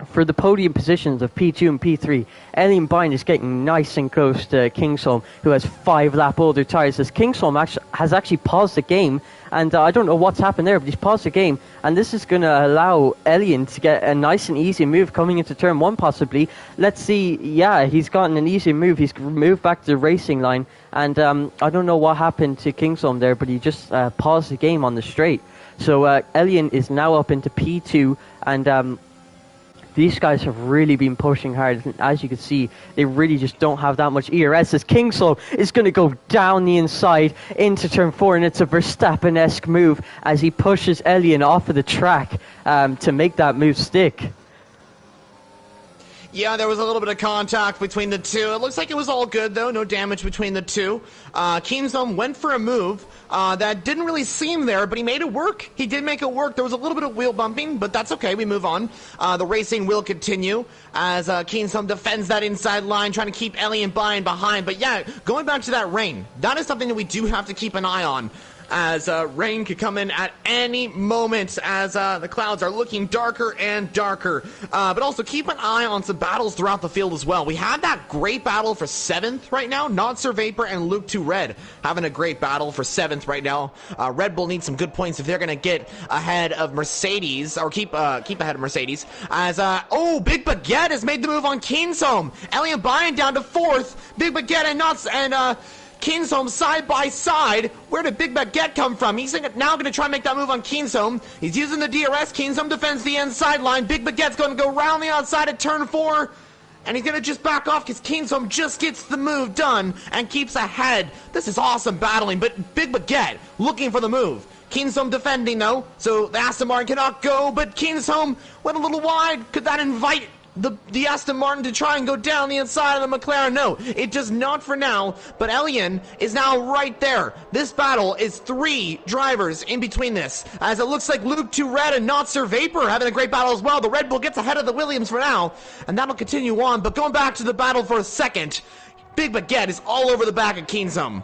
for the podium positions of P2 and P3. Elian Byne is getting nice and close to Kingsholm, who has 5 lap older tyres, as Kingsholm has actually paused the game, and I don't know what's happened there, but he's paused the game, and this is going to allow Elian to get a nice and easy move coming into turn 1 possibly. Let's see. Yeah, he's gotten an easy move. He's moved back to the racing line, and I don't know what happened to Kingsholm there, but he just paused the game on the straight. So Elian is now up into P2, and these guys have really been pushing hard. As you can see, they really just don't have that much ERS, as Kingslow is going to go down the inside into turn 4, and it's a Verstappen-esque move as he pushes Elian off of the track to make that move stick. Yeah, there was a little bit of contact between the two. It looks like it was all good, though. No damage between the two. Keemsum went for a move that didn't really seem there, but he made it work. He did make it work. There was a little bit of wheel bumping, but that's okay. We move on. The racing will continue as Keemsum defends that inside line, trying to keep Elian behind. But yeah, going back to that rain, that is something that we do have to keep an eye on, as rain could come in at any moment as the clouds are looking darker and darker. But also keep an eye on some battles throughout the field as well. We have that great battle for 7th right now. Not Sir Vapor and Luke 2 Red having a great battle for 7th right now. Red Bull needs some good points if they're going to get ahead of Mercedes, or keep ahead of Mercedes. As Big Baguette has made the move on Kingsome. Elian Bayern down to 4th. Big Baguette and Nuts and Kingsholm side by side. Where did Big Baguette come from? He's now going to try and make that move on Kingsholm. He's using the DRS. Kingsholm defends the inside line. Big Baguette's going to go round the outside at turn 4. And he's going to just back off because Kingsholm just gets the move done and keeps ahead. This is awesome battling, but Big Baguette looking for the move. Kingsholm defending, though, so the Aston Martin cannot go, but Kingsholm went a little wide. Could that invite the Aston Martin to try and go down the inside of the McLaren? No, it does not for now, but Elian is now right there. This battle is 3 drivers in between this, as it looks like Luke 2 Red and Not Sir Vapor having a great battle as well. The Red Bull gets ahead of the Williams for now, and that'll continue on, but going back to the battle for a second, Big Baguette is all over the back of Kingsholm.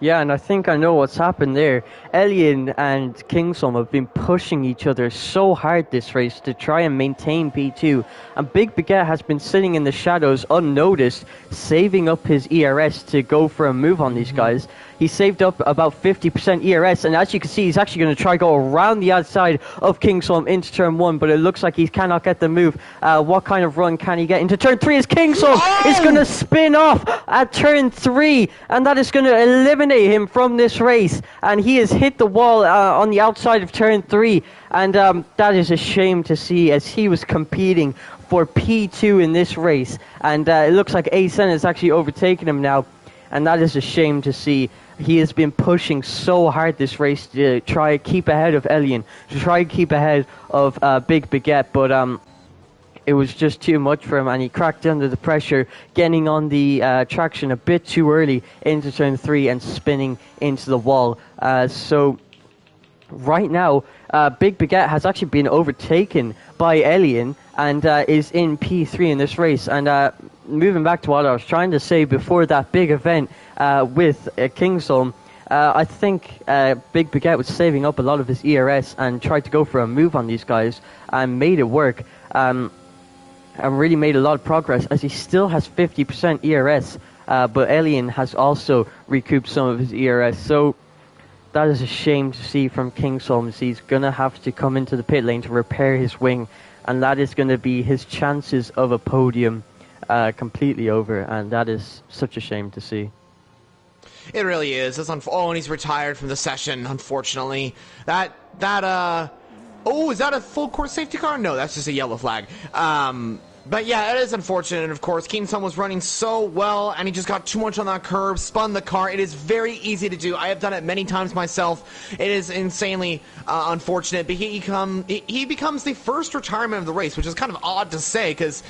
Yeah, and I think I know what's happened there. Elian and Kingsholm have been pushing each other so hard this race to try and maintain P2. And Big Baguette has been sitting in the shadows unnoticed, saving up his ERS to go for a move on these guys. He saved up about 50% ERS, and as you can see, he's actually going to try go around the outside of Kingsholm into turn 1, but it looks like he cannot get the move. What kind of run can he get into turn 3 as Kingsholm is going to spin off at turn 3, and that is going to eliminate him from this race, and he has hit the wall on the outside of turn 3, and that is a shame to see, as he was competing for P2 in this race, and it looks like Asen has actually overtaken him now, and that is a shame to see. He has been pushing so hard this race to try to keep ahead of Elian, to try to keep ahead of Big Baguette, but it was just too much for him, and he cracked under the pressure, getting on the traction a bit too early into turn 3 and spinning into the wall. So right now, Big Baguette has actually been overtaken by Elian and is in P3 in this race. And moving back to what I was trying to say before that big event with Kingsholm, I think Big Baguette was saving up a lot of his ERS and tried to go for a move on these guys and made it work. And really made a lot of progress, as he still has 50% ERS, but Elian has also recouped some of his ERS. So that is a shame to see from Kingsholm. He's going to have to come into the pit lane to repair his wing, and that is going to be his chances of a podium completely over, and that is such a shame to see. It really is. It's and he's retired from the session, unfortunately. Oh, is that a full course safety car? No, that's just a yellow flag. But yeah, it is unfortunate, and of course, Kingston was running so well, and he just got too much on that curve, spun the car. It is very easy to do. I have done it many times myself. It is insanely unfortunate, but he becomes the first retirement of the race, which is kind of odd to say, because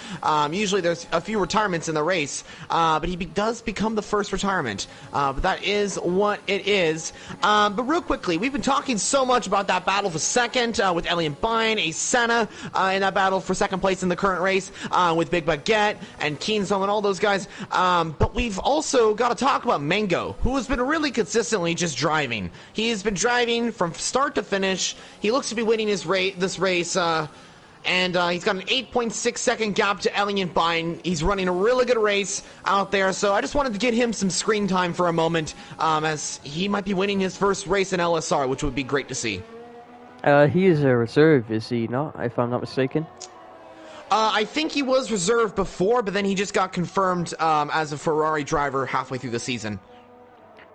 usually there's a few retirements in the race, but he does become the first retirement. But that is what it is. But real quickly, we've been talking so much about that battle for second with Elian Bine, Asena, in that battle for second place in the current race. With Big Baguette and Keensome and all those guys. But we've also got to talk about Mango, who has been really consistently just driving. He has been driving from start to finish. He looks to be winning this race. And he's got an 8.6 second gap to Elian Bine. He's running a really good race out there. So I just wanted to get him some screen time for a moment, as he might be winning his first race in LSR, which would be great to see. He is a reserve, is he not, if I'm not mistaken? I think he was reserved before, but then he just got confirmed as a Ferrari driver halfway through the season.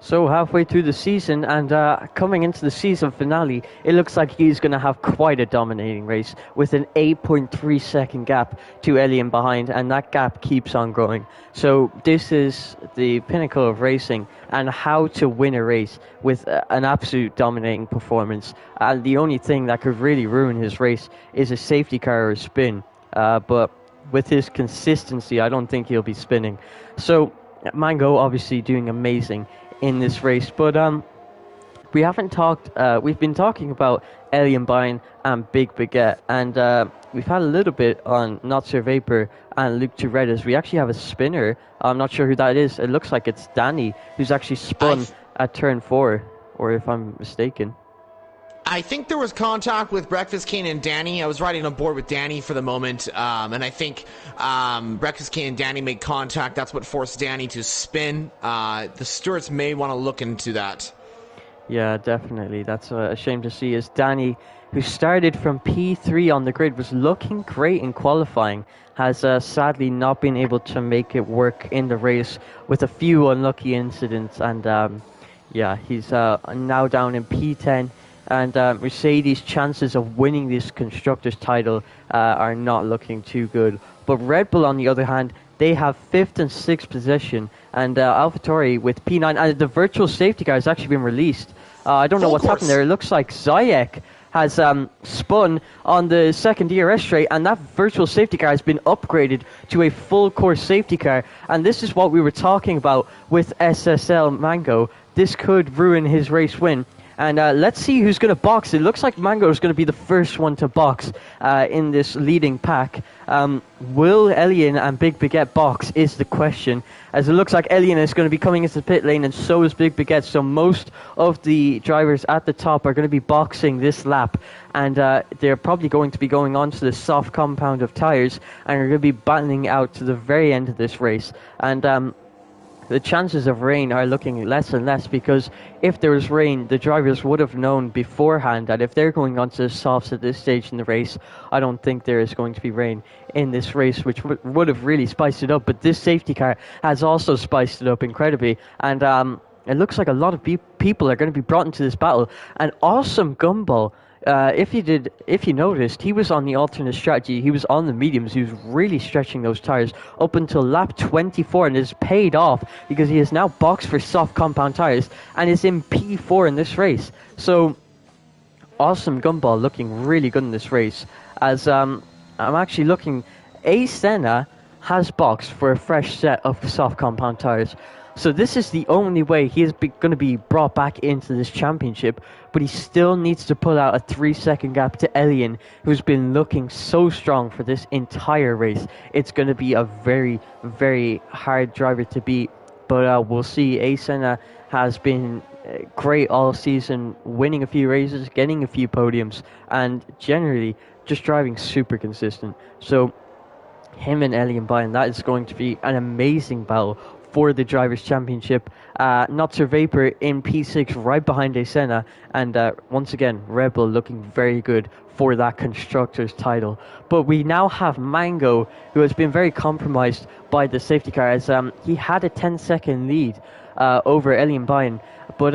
So halfway through the season and coming into the season finale, it looks like he's going to have quite a dominating race with an 8.3 second gap to Elian behind, and that gap keeps on growing. So this is the pinnacle of racing and how to win a race with an absolute dominating performance. And the only thing that could really ruin his race is a safety car or a spin. But with his consistency, I don't think he'll be spinning. So Mango obviously doing amazing in this race, but we haven't talked. We've been talking about Elian Bine and Big Baguette, and we've had a little bit on Not Sir Vapor and Luke Tourettas. We actually have a spinner. I'm not sure who that is. It looks like it's Danny, who's actually spun at turn 4, or if I'm mistaken. I think there was contact with Breakfast King and Danny. I was riding on board with Danny for the moment, and I think Breakfast King and Danny made contact. That's what forced Danny to spin. The stewards may want to look into that. Yeah, definitely. That's a shame to see, as Danny, who started from P3 on the grid, was looking great in qualifying, has sadly not been able to make it work in the race with a few unlucky incidents, and yeah, he's now down in P10. And Mercedes' chances of winning this constructors title are not looking too good. But Red Bull, on the other hand, they have 5th and 6th position, and AlphaTauri with P9, and the virtual safety car has actually been released. I don't know what's happened there. It looks like Zayek has spun on the second DRS straight, and that virtual safety car has been upgraded to a full course safety car. And this is what we were talking about with SSL Mango. This could ruin his race win. And let's see who's going to box. It looks like Mango is going to be the first one to box in this leading pack. Will Elian and Big Baguette box is the question, as it looks like Elian is going to be coming into the pit lane, and so is Big Baguette. So most of the drivers at the top are going to be boxing this lap, and they're probably going to be going on to the soft compound of tyres, and are going to be battling out to the very end of this race. And the chances of rain are looking less and less, because if there was rain, the drivers would have known beforehand that if they're going onto the softs at this stage in the race, I don't think there is going to be rain in this race, which would have really spiced it up. But this safety car has also spiced it up incredibly, and it looks like a lot of people are going to be brought into this battle. An awesome Gumball. If you noticed, he was on the alternate strategy. He was on the mediums. He was really stretching those tires up until lap 24, and it's paid off because he is now boxed for soft compound tires and is in P4 in this race. So, awesome Gumball looking really good in this race. As I'm actually looking, A Senna has boxed for a fresh set of soft compound tires. So this is the only way he is going to be brought back into this championship, but he still needs to pull out a 3-second gap to Elian, who's been looking so strong for this entire race. It's going to be a very, very hard driver to beat, but we'll see. Asena has been great all season, winning a few races, getting a few podiums, and generally just driving super consistent. So him and Elian Bine, that is going to be an amazing battle for the Drivers' Championship. Not Sir Vapor in P6 right behind Asena, and once again Red Bull looking very good for that Constructors title. But we now have Mango, who has been very compromised by the safety car, as he had a 10-second lead over Elian Bine. But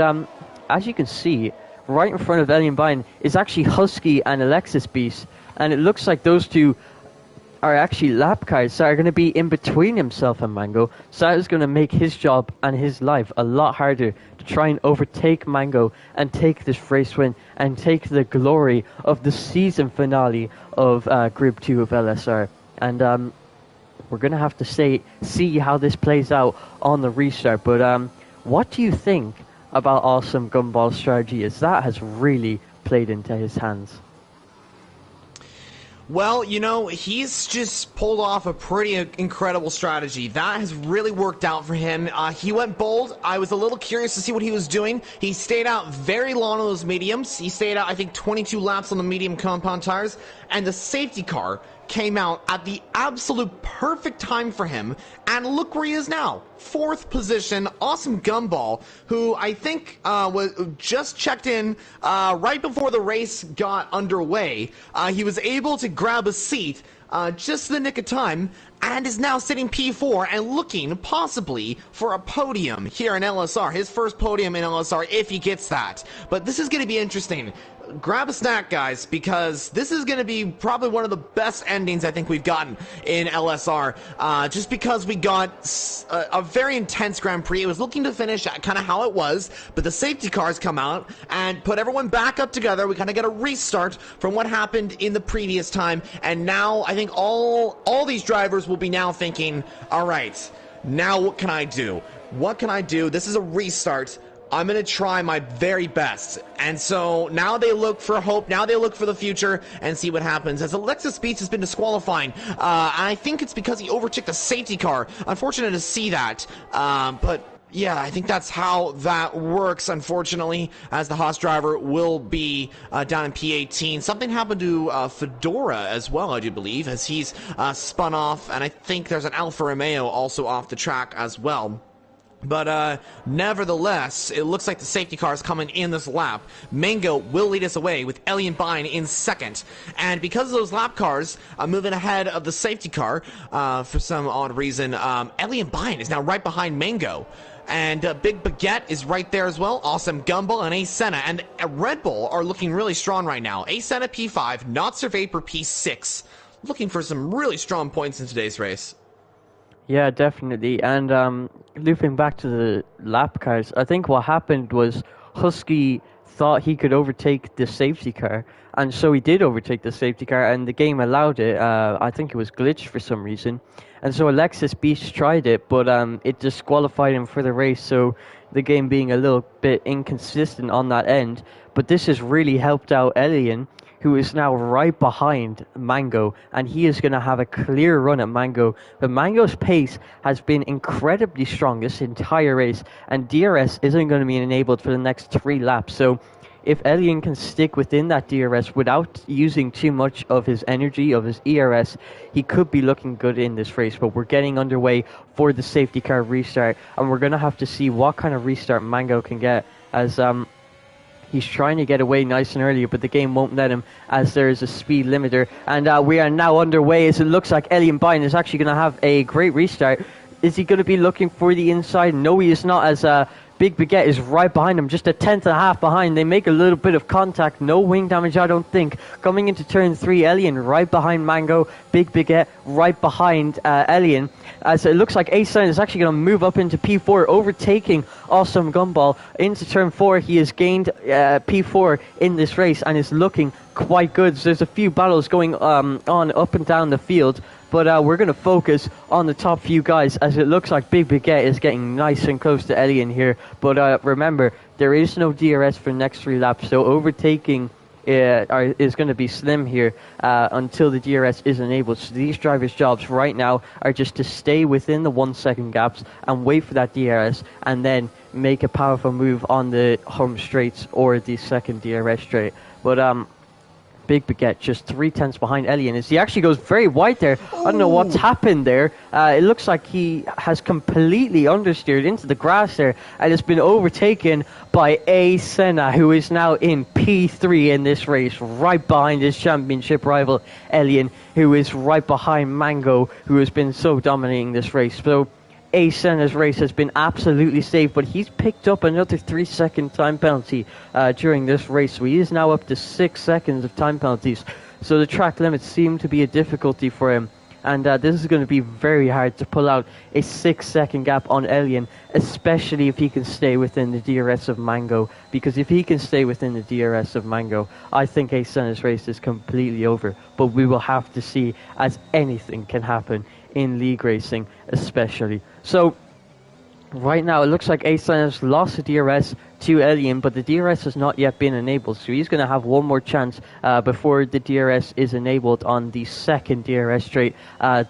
as you can see, right in front of Elian Bine is actually Husky and Alexis Beast, and it looks like those two are actually lap cars that are going to be in between himself and Mango. So that is going to make his job and his life a lot harder to try and overtake Mango and take this race win and take the glory of the season finale of Group 2 of LSR. And we're going to have to see how this plays out on the restart. But what do you think about Awesome Gumball's strategy, as that has really played into his hands? Well, you know, he's just pulled off a pretty incredible strategy. That has really worked out for him. He went bold. I was a little curious to see what he was doing. He stayed out very long on those mediums. He stayed out, I think, 22 laps on the medium compound tires. And the safety car came out at the absolute perfect time for him. And look where he is now. 4th position. Awesome Gumball, who I think was just checked in right before the race got underway. He was able to grab a seat just the nick of time, and is now sitting P4 and looking possibly for a podium here in LSR. His first podium in LSR if he gets that. But this is going to be interesting. Grab a snack, guys, because this is going to be probably one of the best endings I think we've gotten in LSR, just because we got a very intense Grand Prix. It was looking to finish kind of how it was, but the safety cars come out and put everyone back up together. We kind of get a restart from what happened in the previous time, and now I think all these drivers will be now thinking, all right, now what can I do? What can I do? This is a restart. I'm going to try my very best. And so now they look for hope. Now they look for the future and see what happens. As Alexis Beats has been disqualifying, and I think it's because he overtook the safety car. Unfortunate to see that. But yeah, I think that's how that works, unfortunately, as the Haas driver will be down in P18. Something happened to Fedora as well, I do believe, as he's spun off. And I think there's an Alfa Romeo also off the track as well. But nevertheless, it looks like the safety car is coming in this lap. Mango will lead us away with Ellie and Bine in second. And because of those lap cars moving ahead of the safety car, for some odd reason, Ellie and Bine is now right behind Mango. And Big Baguette is right there as well. Awesome Gumball and Ace Senna. And Red Bull are looking really strong right now. Ace Senna P5, Not Sir Vapor P6. Looking for some really strong points in today's race. Yeah, definitely. And looping back to the lap cars, I think what happened was Husky thought he could overtake the safety car, and so he did overtake the safety car, and the game allowed it. I think it was glitched for some reason. And so Alexis Beast tried it, but it disqualified him for the race, so the game being a little bit inconsistent on that end. But this has really helped out Elian, who is now right behind Mango, and he is going to have a clear run at Mango. But Mango's pace has been incredibly strong this entire race, and DRS isn't going to be enabled for the next 3 laps. So if Elian can stick within that DRS without using too much of his energy, of his ERS, he could be looking good in this race. But we're getting underway for the safety car restart, and we're going to have to see what kind of restart Mango can get, as he's trying to get away nice and early, but the game won't let him, as there is a speed limiter. And we are now underway, as it looks like Elian Bine is actually going to have a great restart. Is he going to be looking for the inside? No, he is not, as Big Baguette is right behind him, just a tenth and a half behind. They make a little bit of contact, no wing damage, I don't think. Coming into turn 3, Elian right behind Mango, Big Baguette right behind Elian. As it looks like A-Sign is actually going to move up into P4, overtaking Awesome Gumball. Into turn 4, he has gained P4 in this race and is looking quite good. So there's a few battles going on up and down the field, but we're going to focus on the top few guys, as it looks like Big Baguette is getting nice and close to Elian here. But remember, there is no DRS for the next 3 laps, so overtaking is going to be slim here until the DRS is enabled. So these drivers' jobs right now are just to stay within the 1 second gaps and wait for that DRS, and then make a powerful move on the home straights or the second DRS straight. But Big Baguette just 3/10 behind Elian, as he actually goes very wide there. Ooh. I don't know what's happened there. It looks like he has completely understeered into the grass there and has been overtaken by A. Senna, who is now in P3 in this race, right behind his championship rival Elian, who is right behind Mango, who has been so dominating this race. So A. Senna's race has been absolutely safe, but he's picked up another 3-second time penalty during this race. So he is now up to 6 seconds of time penalties. So the track limits seem to be a difficulty for him. And this is going to be very hard to pull out a 6-second gap on Elian, especially if he can stay within the DRS of Mango. Because if he can stay within the DRS of Mango, I think A. Senna's race is completely over. But we will have to see, as anything can happen in league racing especially. So right now it looks like A-Sign has lost the DRS to Elian, but the DRS has not yet been enabled, so he's going to have one more chance before the DRS is enabled on the second DRS straight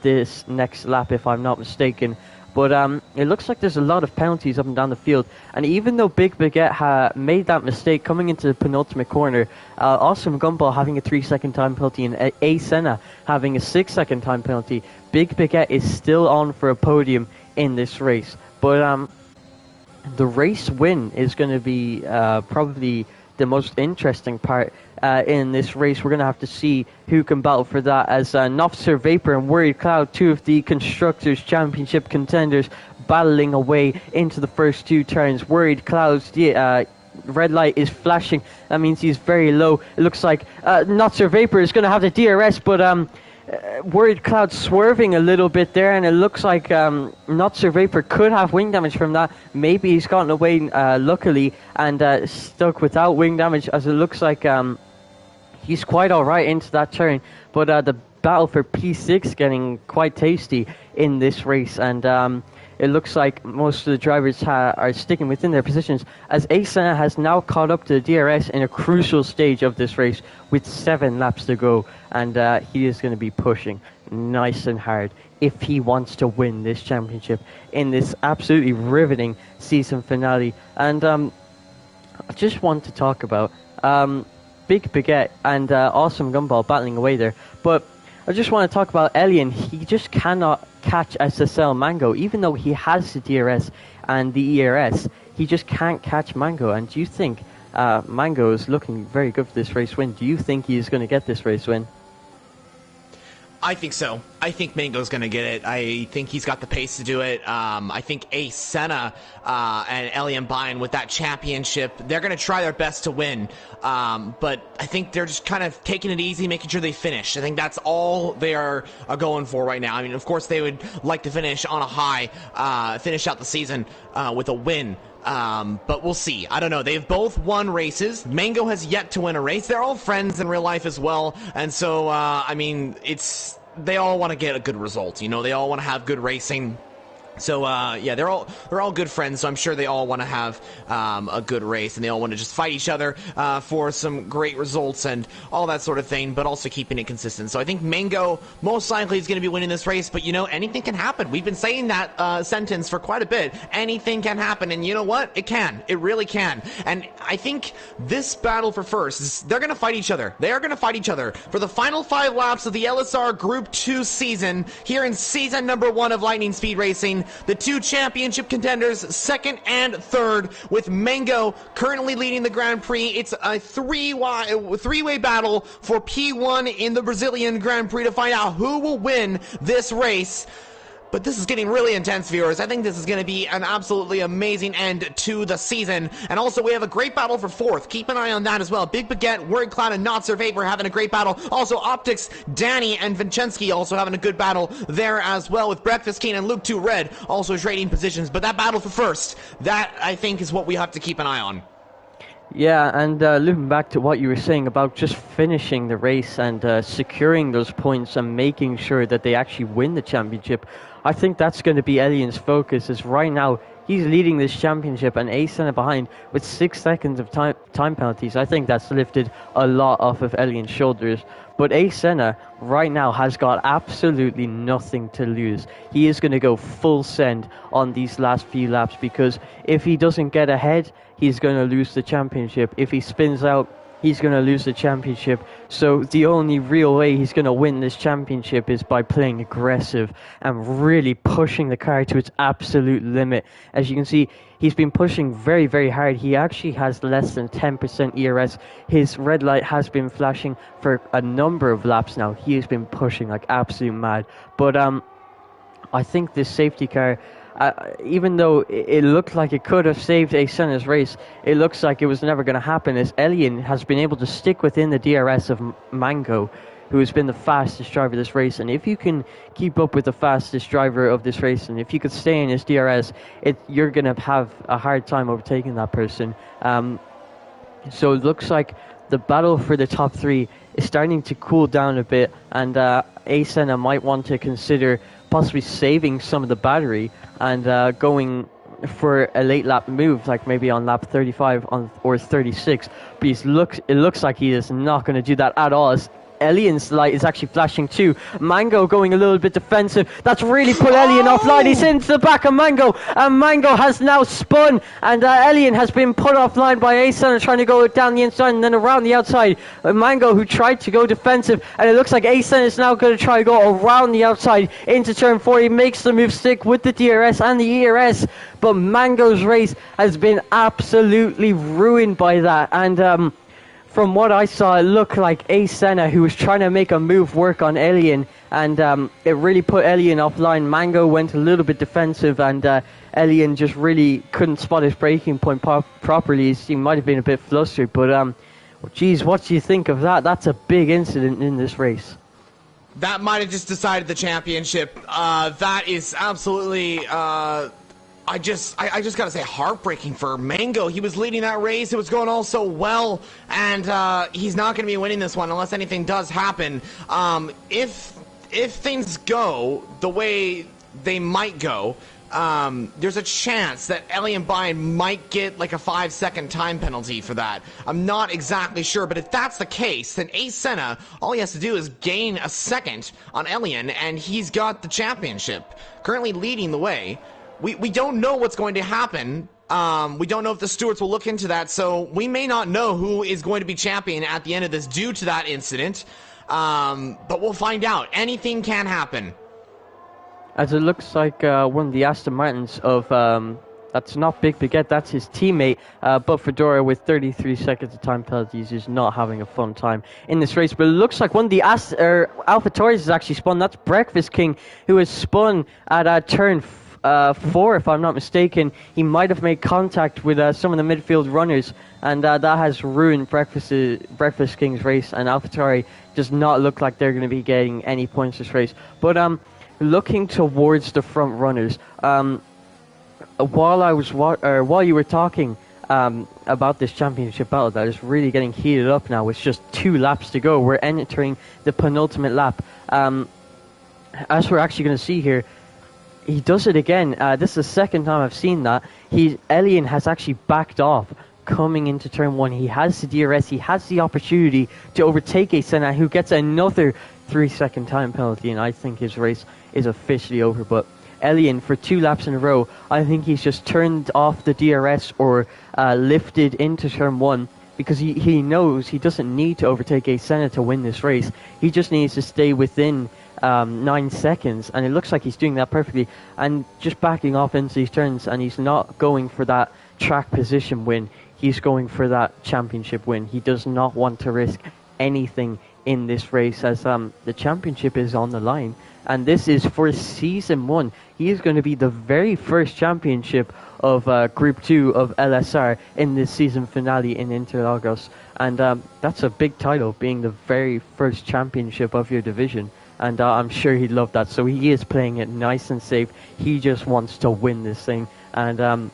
this next lap, if I'm not mistaken. But it looks like there's a lot of penalties up and down the field. And even though Big Baguette made that mistake coming into the penultimate corner, Awesome Gumball having a 3-second time penalty and A. Senna having a 6-second time penalty, Big Baguette is still on for a podium in this race. But the race win is going to be probably the most interesting part in this race. We're going to have to see who can battle for that, as Nofster Vapor and Worried Cloud, two of the Constructors' Championship contenders, battling away into the first two turns. Worried Cloud's red light is flashing. That means he's very low. It looks like Nofster Vapor is going to have the DRS, but Worried Cloud swerving a little bit there, and it looks like Nofster Vapor could have wing damage from that. Maybe he's gotten away luckily and stuck without wing damage, as it looks like he's quite alright into that turn. But the battle for P6 getting quite tasty in this race, and it looks like most of the drivers are sticking within their positions, as Asana has now caught up to the DRS in a crucial stage of this race with 7 laps to go, and he is going to be pushing nice and hard if he wants to win this championship in this absolutely riveting season finale. And I just want to talk about Big Baguette and Awesome Gumball battling away there, but I just want to talk about Elian. He just cannot catch SSL Mango, even though he has the DRS and the ERS. He just can't catch Mango. And do you think Mango is looking very good for this race win? Do you think he is going to get this race win? I think so. I think Mango's going to get it. I think he's got the pace to do it. I think Ace Senna and Elian Bine with that championship, they're going to try their best to win. But I think they're just kind of taking it easy, making sure they finish. I think that's all they are going for right now. I mean, of course, they would like to finish on a high, finish out the season with a win. But we'll see. I don't know. They've both won races. Mango has yet to win a race. They're all friends in real life as well. And so, I mean, they all want to get a good result. You know, they all want to have good racing. So, yeah, they're all good friends, so I'm sure they all want to have a good race, and they all want to just fight each other for some great results and all that sort of thing, but also keeping it consistent. So I think Mango most likely is going to be winning this race, but, you know, anything can happen. We've been saying that sentence for quite a bit. Anything can happen, and you know what? It can. It really can. And I think this battle for first, they're going to fight each other. They are going to fight each other for the final 5 laps of the LSR Group 2 season here in season number 1 of Lightning Speed Racing. The 2 championship contenders, 2nd and 3rd, with Mango currently leading the Grand Prix. It's a three-way battle for P1 in the Brazilian Grand Prix to find out who will win this race. But this is getting really intense, viewers. I think this is going to be an absolutely amazing end to the season. And also, we have a great battle for 4th. Keep an eye on that as well. Big Baguette, Word Cloud, and Nofster Vapor having a great battle. Also, Optics, Danny, and Vincensky also having a good battle there as well, with Breakfast King and Luke 2 Red also trading positions. But that battle for 1st, that, I think, is what we have to keep an eye on. Yeah, and looking back to what you were saying about just finishing the race and securing those points and making sure that they actually win the championship, I think that's going to be Elian's focus, as right now he's leading this championship and Asana behind with 6 seconds of time penalties. I think that's lifted a lot off of Elian's shoulders. But Asana right now has got absolutely nothing to lose. He is going to go full send on these last few laps, because if he doesn't get ahead, he's going to lose the championship. If he spins out, he's going to lose the championship. So the only real way he's going to win this championship is by playing aggressive and really pushing the car to its absolute limit. As you can see, he's been pushing very, very hard. He actually has less than 10% ERS. His red light has been flashing for a number of laps now. He has been pushing like absolute mad. But I think this safety car, even though it looked like it could have saved Asena's race, it looks like it was never going to happen, as Elian has been able to stick within the DRS of Mango, who has been the fastest driver of this race. And if you can keep up with the fastest driver of this race, and if you could stay in his DRS, you're going to have a hard time overtaking that person. So it looks like the battle for the top 3 is starting to cool down a bit, and Asena might want to consider possibly saving some of the battery and going for a late lap move, like maybe on lap 35 or 36. But it looks like he is not going to do that at all, as Elian's light is actually flashing too. Mango going a little bit defensive. That's really put Elian offline. He's into the back of Mango, and Mango has now spun, and Elian has been put offline by Asen trying to go down the inside and then around the outside. Mango, who tried to go defensive, and it looks like Asen is now going to try to go around the outside into turn 4. He makes the move stick with the DRS and the ERS, but Mango's race has been absolutely ruined by that. And from what I saw, it looked like Senna, who was trying to make a move work on Elian, and it really put Elian offline. Mango went a little bit defensive, and Elian just really couldn't spot his breaking point properly. He might have been a bit flustered, but geez, what do you think of that? That's a big incident in this race. That might have just decided the championship. That is absolutely... I just gotta say, heartbreaking for Mango. He was leading that race. It was going all so well, and he's not gonna be winning this one unless anything does happen. If things go the way they might go, there's a chance that Elian Bayan might get like a 5-second time penalty for that. I'm not exactly sure, but if that's the case, then Ace Senna, all he has to do is gain a second on Elian, and he's got the championship, currently leading the way. We don't know what's going to happen. We don't know if the stewards will look into that, so we may not know who is going to be champion at the end of this due to that incident. But we'll find out. Anything can happen. As it looks like one of the Aston Martins of... that's not Big Baguette, that's his teammate. But Fedora, with 33 seconds of time penalties, is not having a fun time in this race. But it looks like one of the AlphaTauris has actually spun. That's Breakfast King, who has spun at turn 4, if I'm not mistaken. He might have made contact with some of the midfield runners, and that has ruined Breakfast King's race, and AlphaTauri does not look like they're going to be getting any points this race. But looking towards the front runners, while you were talking about this championship battle that is really getting heated up now, with just 2 laps to go, we're entering the penultimate lap. As we're actually going to see here, he does it again. This is the second time I've seen that. Elian has actually backed off coming into turn 1. He has the DRS. He has the opportunity to overtake Senna, who gets another 3-second time penalty, and I think his race is officially over. But Elian, for 2 laps in a row, I think he's just turned off the DRS or lifted into turn 1, because he knows he doesn't need to overtake Senna to win this race. He just needs to stay within 9 seconds, and it looks like he's doing that perfectly, and just backing off into these turns, and he's not going for that track position win. He's going for that championship win. He does not want to risk anything in this race, as the championship is on the line, and this is for season 1. He is going to be the very first championship of Group 2 of LSR in this season finale in Interlagos, and that's a big title, being the very first championship of your division. And I'm sure he'd love that. So he is playing it nice and safe. He just wants to win this thing. And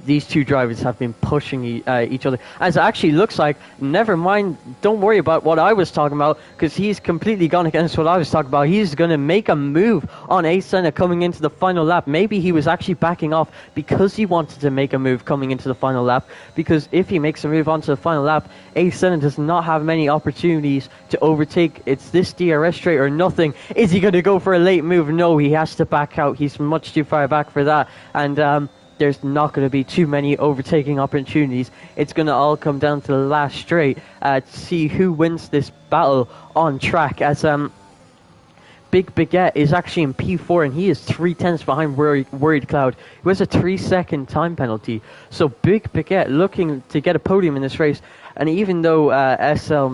these 2 drivers have been pushing each other. As it actually looks like, never mind, don't worry about what I was talking about, because he's completely gone against what I was talking about. He's going to make a move on Ace Senna coming into the final lap. Maybe he was actually backing off because he wanted to make a move coming into the final lap, because if he makes a move onto the final lap, Ace Senna does not have many opportunities to overtake. It's this DRS straight or nothing. Is he going to go for a late move? No, he has to back out. He's much too far back for that. And there's not going to be too many overtaking opportunities. It's going to all come down to the last straight to see who wins this battle on track, as Big Baguette is actually in P4, and he is 3/10 behind Worried Cloud, who has a 3-second time penalty. So Big Baguette looking to get a podium in this race, and even though SSL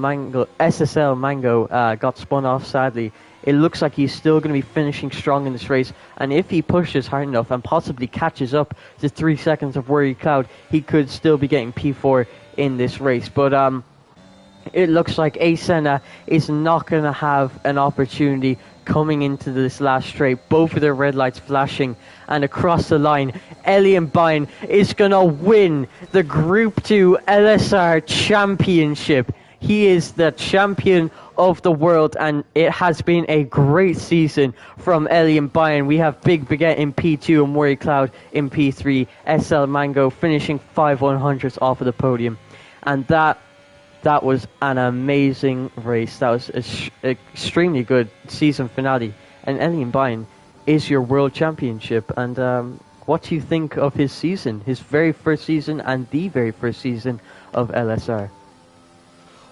Mango got spun off sadly, it looks like he's still going to be finishing strong in this race, and if he pushes hard enough and possibly catches up to 3 seconds of Worried Cloud, he could still be getting P4 in this race. But it looks like Senna is not going to have an opportunity coming into this last straight. Both of their red lights flashing, and across the line, Elian Bayan is going to win the Group 2 LSR Championship. He is the champion of the world, and it has been a great season from Elian Bayan. We have Big Baguette in P2 and Worried Cloud in P3. SL Mango finishing 5 100s off of the podium. And that That was an amazing race. That was extremely good season finale. And Elian Byrne is your world championship. And what do you think of his season? His very first season and the very first season of LSR?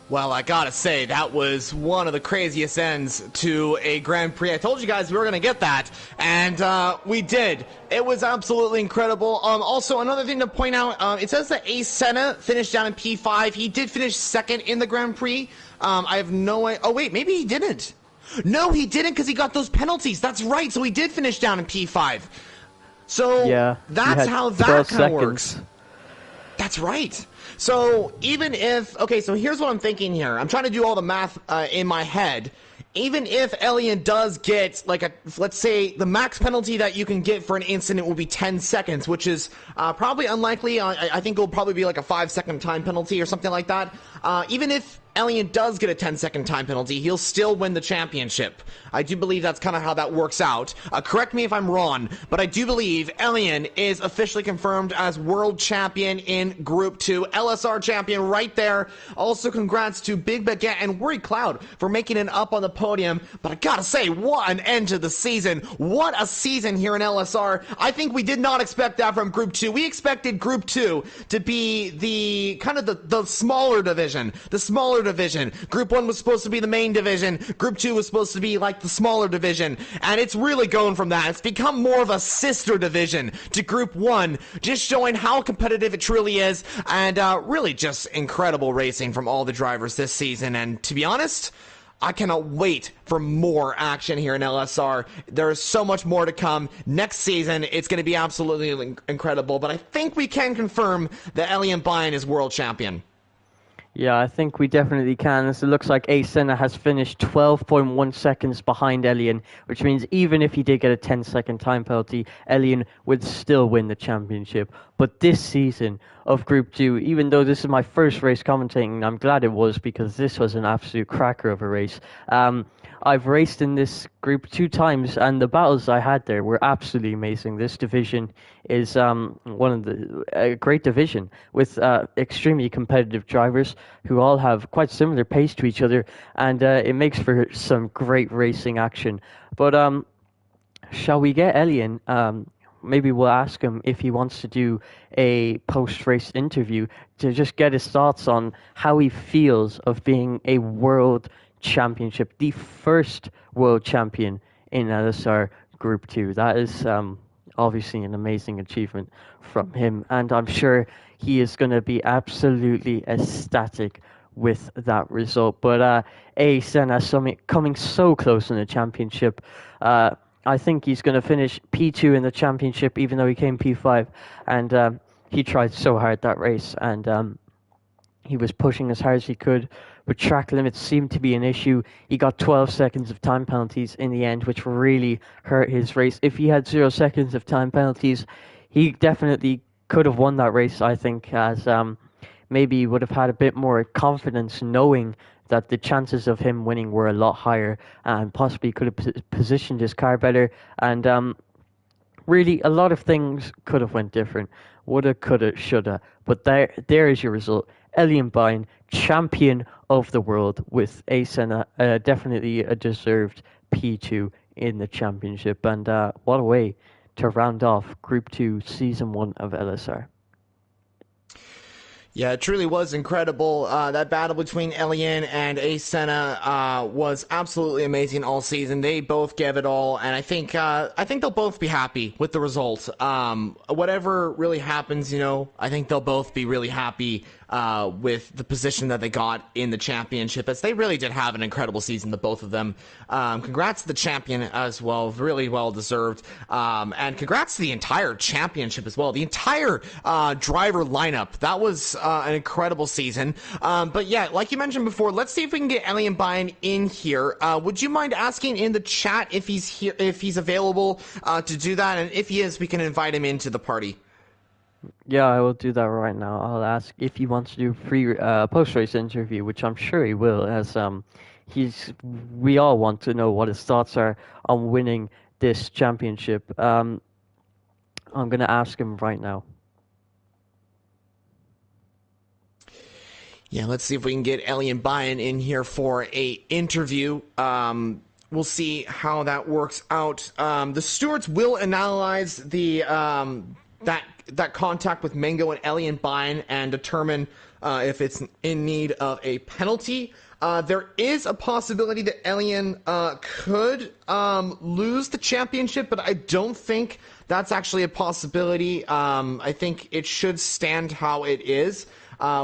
Well, I gotta say, that was one of the craziest ends to a Grand Prix. I told you guys we were gonna get that, and we did. It was absolutely incredible. Also, another thing to point out, it says that Ace Senna finished down in P5. He did finish second in the Grand Prix. I have no idea. Oh, wait, maybe he didn't. No, he didn't because he got those penalties. That's right, so he did finish down in P5. So Yeah, he that's had how 12 that kind of seconds. works. That's right. So even if, okay, so here's what I'm thinking here. I'm trying to do all the math in my head. Even if Elian does get, like, let's say the max penalty that you can get for an incident will be 10 seconds, which is probably unlikely. I think it'll probably be like a 5-second time penalty or something like that. Even if Elian does get a 10-second time penalty, he'll still win the championship. I do believe that's kind of how that works out. Correct me if I'm wrong, but I do believe Elian is officially confirmed as world champion in Group 2. LSR champion right there. Also, congrats to Big Baguette and Worry Cloud for making it up on the podium. But I gotta say, what an end to the season. What a season here in LSR. I think we did not expect that from Group 2. We expected Group 2 to be the kind of the smaller division. The smaller division. Group 1 was supposed to be the main division. Group 2 was supposed to be like the smaller division. And it's really going from that. It's become more of a sister division to Group 1, just showing how competitive it truly is. And really just incredible racing from all the drivers this season. And to be honest, I cannot wait for more action here in LSR. There is so much more to come. Next season, it's going to be absolutely incredible. But I think we can confirm that Elian Byrne is world champion. Yeah, I think we definitely can. As it looks like Ace Senna has finished 12.1 seconds behind Elian, which means even if he did get a 10-second time penalty, Elian would still win the championship. But this season of Group 2, even though this is my first race commentating, I'm glad it was because this was an absolute cracker of a race. I've raced in this group 2 times, and the battles I had there were absolutely amazing. This division is one of a great division with extremely competitive drivers who all have quite similar pace to each other, and it makes for some great racing action. But shall we get Elian? Maybe we'll ask him if he wants to do a post-race interview to just get his thoughts on how he feels of being a world championship, the first world champion in LSR Group 2. That is obviously an amazing achievement from him, and I'm sure he is going to be absolutely ecstatic with that result. But Senna coming so close in the championship. I think he's going to finish P2 in the championship, even though he came P5, and he tried so hard that race, and he was pushing as hard as he could, but track limits seemed to be an issue. He got 12 seconds of time penalties in the end, which really hurt his race. If he had 0 seconds of time penalties, he definitely could have won that race, I think, as maybe he would have had a bit more confidence knowing that the chances of him winning were a lot higher and possibly could have positioned his car better. And really, a lot of things could have went different. Woulda, coulda, shoulda. But there is your result. Elian Byrne, champion of the world with Senna, definitely a deserved P2 in the championship. And what a way to round off Group 2, Season 1 of LSR. Yeah, it truly was incredible. That battle between Elian and Ace Senna was absolutely amazing all season. They both gave it all, and I think they'll both be happy with the result. Whatever really happens, I think they'll both be really happy with the position that they got in the championship, as they really did have an incredible season, the both of them. Congrats to the champion as well, really well deserved. And congrats to the entire championship as well, the entire driver lineup. That was an incredible season. But yeah, like you mentioned before, let's see if we can get Elian Byrne in here. Would you mind asking in the chat if he's here, if he's available to do that, and if he is, we can invite him into the party. Yeah, I will do that right now. I'll ask if he wants to do a free post-race interview, which I'm sure he will, as we all want to know what his thoughts are on winning this championship. I'm going to ask him right now. Yeah, let's see if we can get Ellie and Bayern in here for a interview. We'll see how that works out. The stewards will analyze the that contact with Mango and Ellie and Bayern and determine if it's in need of a penalty. There is a possibility that Elian could lose the championship, but I don't think that's actually a possibility. I think it should stand how it is.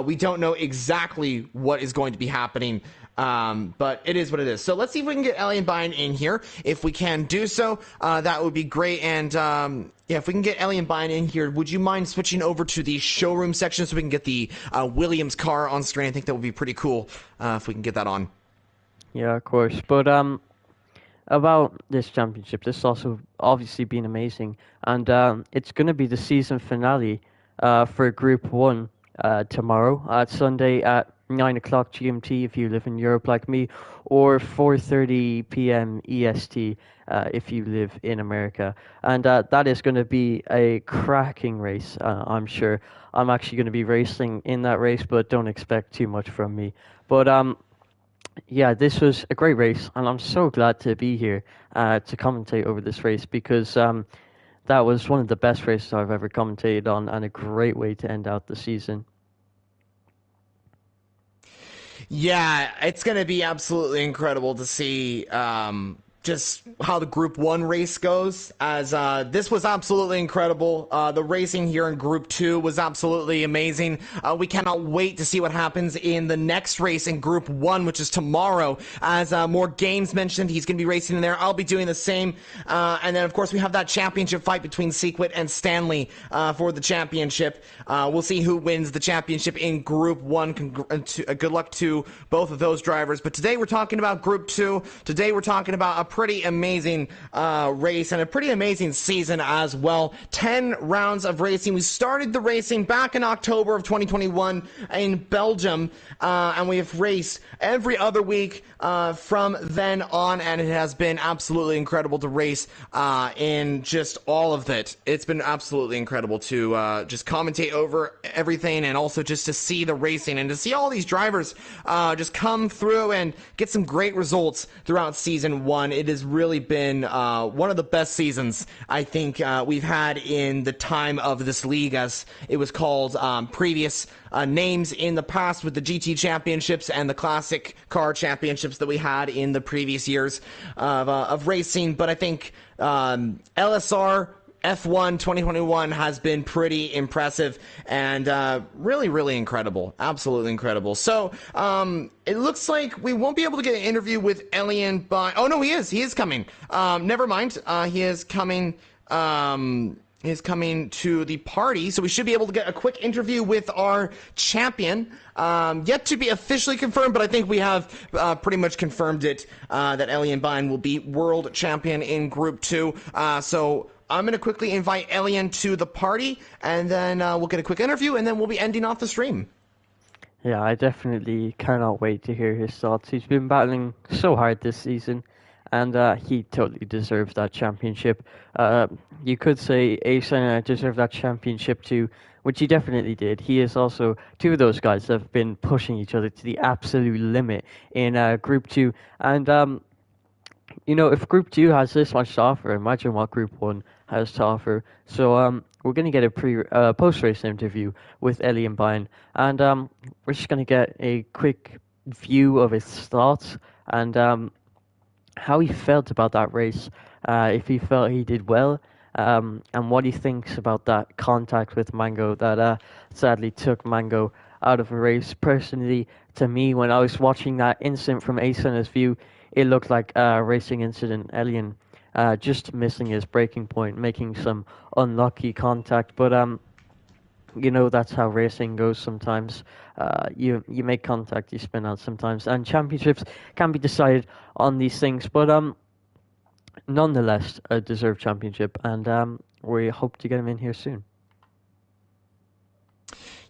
We don't know exactly what is going to be happening, but it is what it is. So let's see if we can get Ellie and Bayern in here. If we can do so, that would be great. And yeah, if we can get Ellie and Bayern in here, would you mind switching over to the showroom section so we can get the Williams car on screen? I think that would be pretty cool if we can get that on. Yeah, of course. But about this championship, this has also obviously been amazing, and it's going to be the season finale for Group One tomorrow, Sunday at 9 o'clock GMT if you live in Europe like me, or 4:30 p.m. EST if you live in America, and that is going to be a cracking race. I'm sure I'm actually going to be racing in that race, but don't expect too much from me. But yeah, this was a great race, and I'm so glad to be here to commentate over this race because that was one of the best races I've ever commentated on, and a great way to end out the season. Yeah, it's going to be absolutely incredible to see just how the Group 1 race goes, as this was absolutely incredible. The racing here in Group 2 was absolutely amazing. We cannot wait to see what happens in the next race in Group 1, which is tomorrow. As more games mentioned, he's going to be racing in there. I'll be doing the same. And then, of course, we have that championship fight between Sequit and Stanley for the championship. We'll see who wins the championship in Group 1. Good luck to both of those drivers. But today we're talking about Group 2. Today we're talking about a pretty amazing race and a pretty amazing season as well. 10 rounds of racing. We started the racing back in October of 2021 in Belgium, and we have raced every other week from then on, and it has been absolutely incredible to race in just all of it. It's been absolutely incredible to just commentate over everything, and also just to see the racing and to see all these drivers just come through and get some great results throughout season 1. It has really been one of the best seasons I think we've had in the time of this league, as it was called previous names in the past, with the GT championships and the classic car championships that we had in the previous years of racing. But I think LSR F1 2021 has been pretty impressive and really, really incredible. Absolutely incredible. So it looks like we won't be able to get an interview with Elian by... Oh, no, he is. He is coming. Never mind. He is coming... is coming to the party, so we should be able to get a quick interview with our champion. Yet to be officially confirmed, but I think we have pretty much confirmed it, that Elian Bine will be world champion in Group 2. So I'm going to quickly invite Elian to the party, and then we'll get a quick interview, and then we'll be ending off the stream. Yeah, I definitely cannot wait to hear his thoughts. He's been battling so hard this season, and he totally deserves that championship. You could say Asen deserved that championship too, which he definitely did. He is also two of those guys that have been pushing each other to the absolute limit in Group 2. And, you know, if Group 2 has this much to offer, imagine what Group 1 has to offer. So we're going to get a post-race interview with Ellie and Bayern, and we're just going to get a quick view of his thoughts and how he felt about that race, if he felt he did well, and what he thinks about that contact with Mango that sadly took Mango out of a race. Personally, to me, when I was watching that incident from Asen's view, it looked like a racing incident. Elian just missing his braking point, making some unlucky contact. But you know, that's how racing goes sometimes. You make contact, you spin out sometimes, and championships can be decided on these things. But nonetheless, a deserved championship, and we hope to get him in here soon.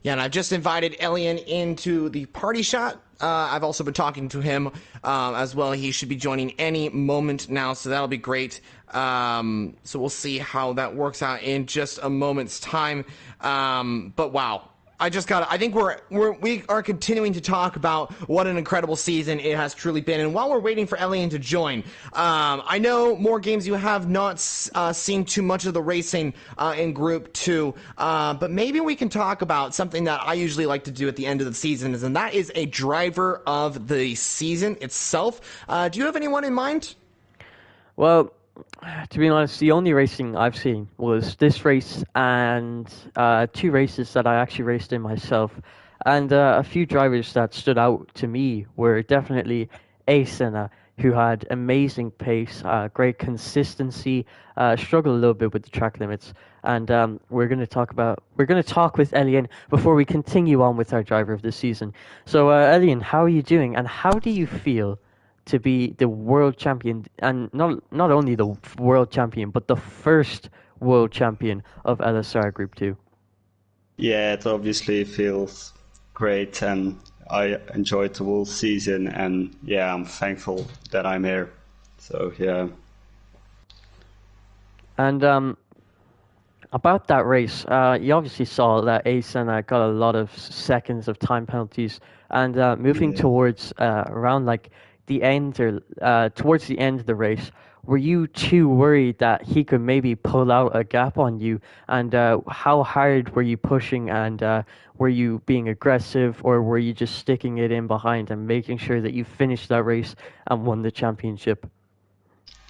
Yeah, and I've just invited Elian into the party shot. I've also been talking to him as well. He should be joining any moment now, so that'll be great. So we'll see how that works out in just a moment's time. But wow, I think we are continuing to talk about what an incredible season it has truly been. And while we're waiting for Elian to join, I know more games you have not seen too much of the racing in Group 2, but maybe we can talk about something that I usually like to do at the end of the season, and that is a driver of the season itself. Do you have anyone in mind? Well, to be honest, the only racing I've seen was this race and two races that I actually raced in myself. And a few drivers that stood out to me were definitely Senna, who had amazing pace, great consistency, struggled a little bit with the track limits. And we're going to talk with Elian before we continue on with our driver of the season. So, Elian, how are you doing, and how do you feel to be the world champion, and not only the world champion, but the first world champion of LSR Group 2? Yeah, it obviously feels great, and I enjoyed the whole season, and yeah, I'm thankful that I'm here. So yeah. And about that race, you obviously saw that Asena got a lot of seconds of time penalties, and moving Yeah. towards around like the end or towards the end of the race, were you too worried that he could maybe pull out a gap on you? And how hard were you pushing? And were you being aggressive, or were you just sticking it in behind and making sure that you finished that race and won the championship?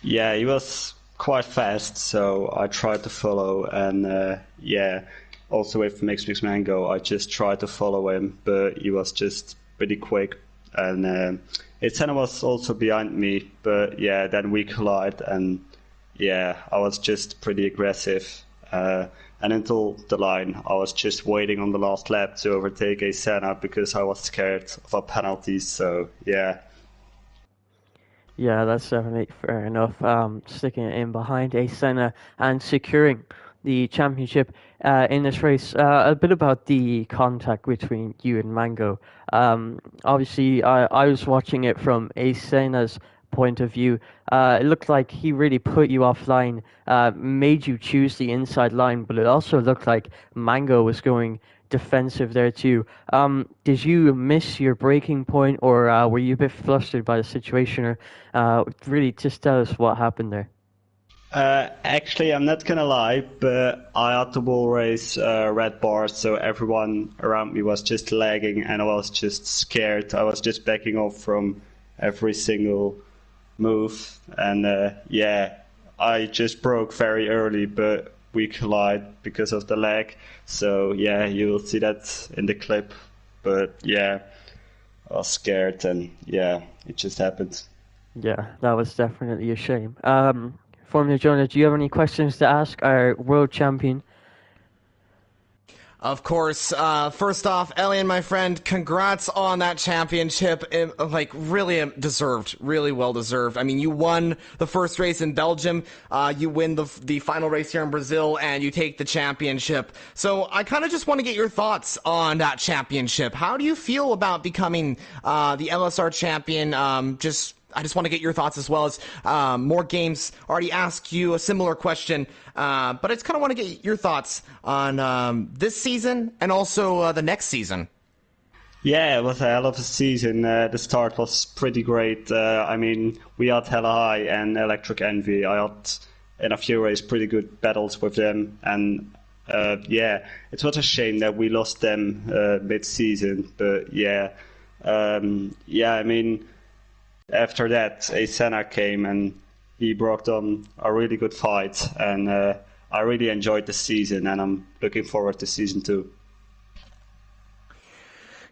Yeah, he was quite fast, so I tried to follow, and yeah, also with Mix Mango, I just tried to follow him, but he was just pretty quick, and Etena was also behind me, but yeah, then we collide, and yeah, I was just pretty aggressive, and until the line, I was just waiting on the last lap to overtake Etena because I was scared of a penalty, so yeah. Yeah, that's definitely fair enough. Sticking it in behind a Senna and securing the championship in this race. A bit about the contact between you and Mango. Obviously, I was watching it from a Senna's point of view. It looked like he really put you offline, made you choose the inside line, but it also looked like Mango was going defensive there too. Did you miss your breaking point, or were you a bit flustered by the situation, or really just tell us what happened there? Actually, I'm not gonna lie, but I had to wall race red bars, so everyone around me was just lagging, and I was just scared. I was just backing off from every single move, and yeah, I just broke very early, but we collide because of the lag. So yeah, you will see that in the clip. But yeah, I was scared, and yeah, it just happened. Yeah, that was definitely a shame. Formula Jonah, do you have any questions to ask our world champion? Of course. First off, Elian, my friend, congrats on that championship. Like, really deserved. Really well deserved. I mean, you won the first race in Belgium. You win the final race here in Brazil, and you take the championship. So I kind of just want to get your thoughts on that championship. How do you feel about becoming the LSR champion? I just want to get your thoughts, as well as more games already asked you a similar question. But I just kind of want to get your thoughts on this season and also the next season. Yeah, it was a hell of a season. The start was pretty great. I mean, we had Hella High and Electric Envy. I had in a few races pretty good battles with them, and yeah, it was a shame that we lost them mid-season. But yeah, yeah, I mean, after that, Asena came and he brought on a really good fight, and I really enjoyed the season, and I'm looking forward to season 2.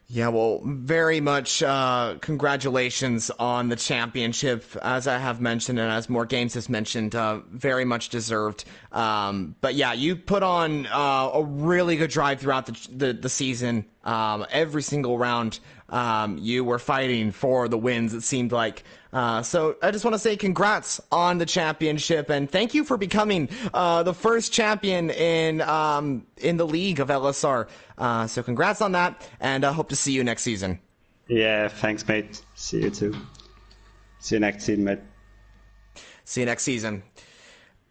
Yeah, well, very much congratulations on the championship, as I have mentioned, and as more games has mentioned, very much deserved. But yeah, you put on a really good drive throughout the season. Every single round, you were fighting for the wins, it seemed like. So I just want to say congrats on the championship, and thank you for becoming the first champion in the league of LSR. So congrats on that, and I hope to see you next season. Yeah, thanks, mate. See you too. See you next season, mate. See you next season.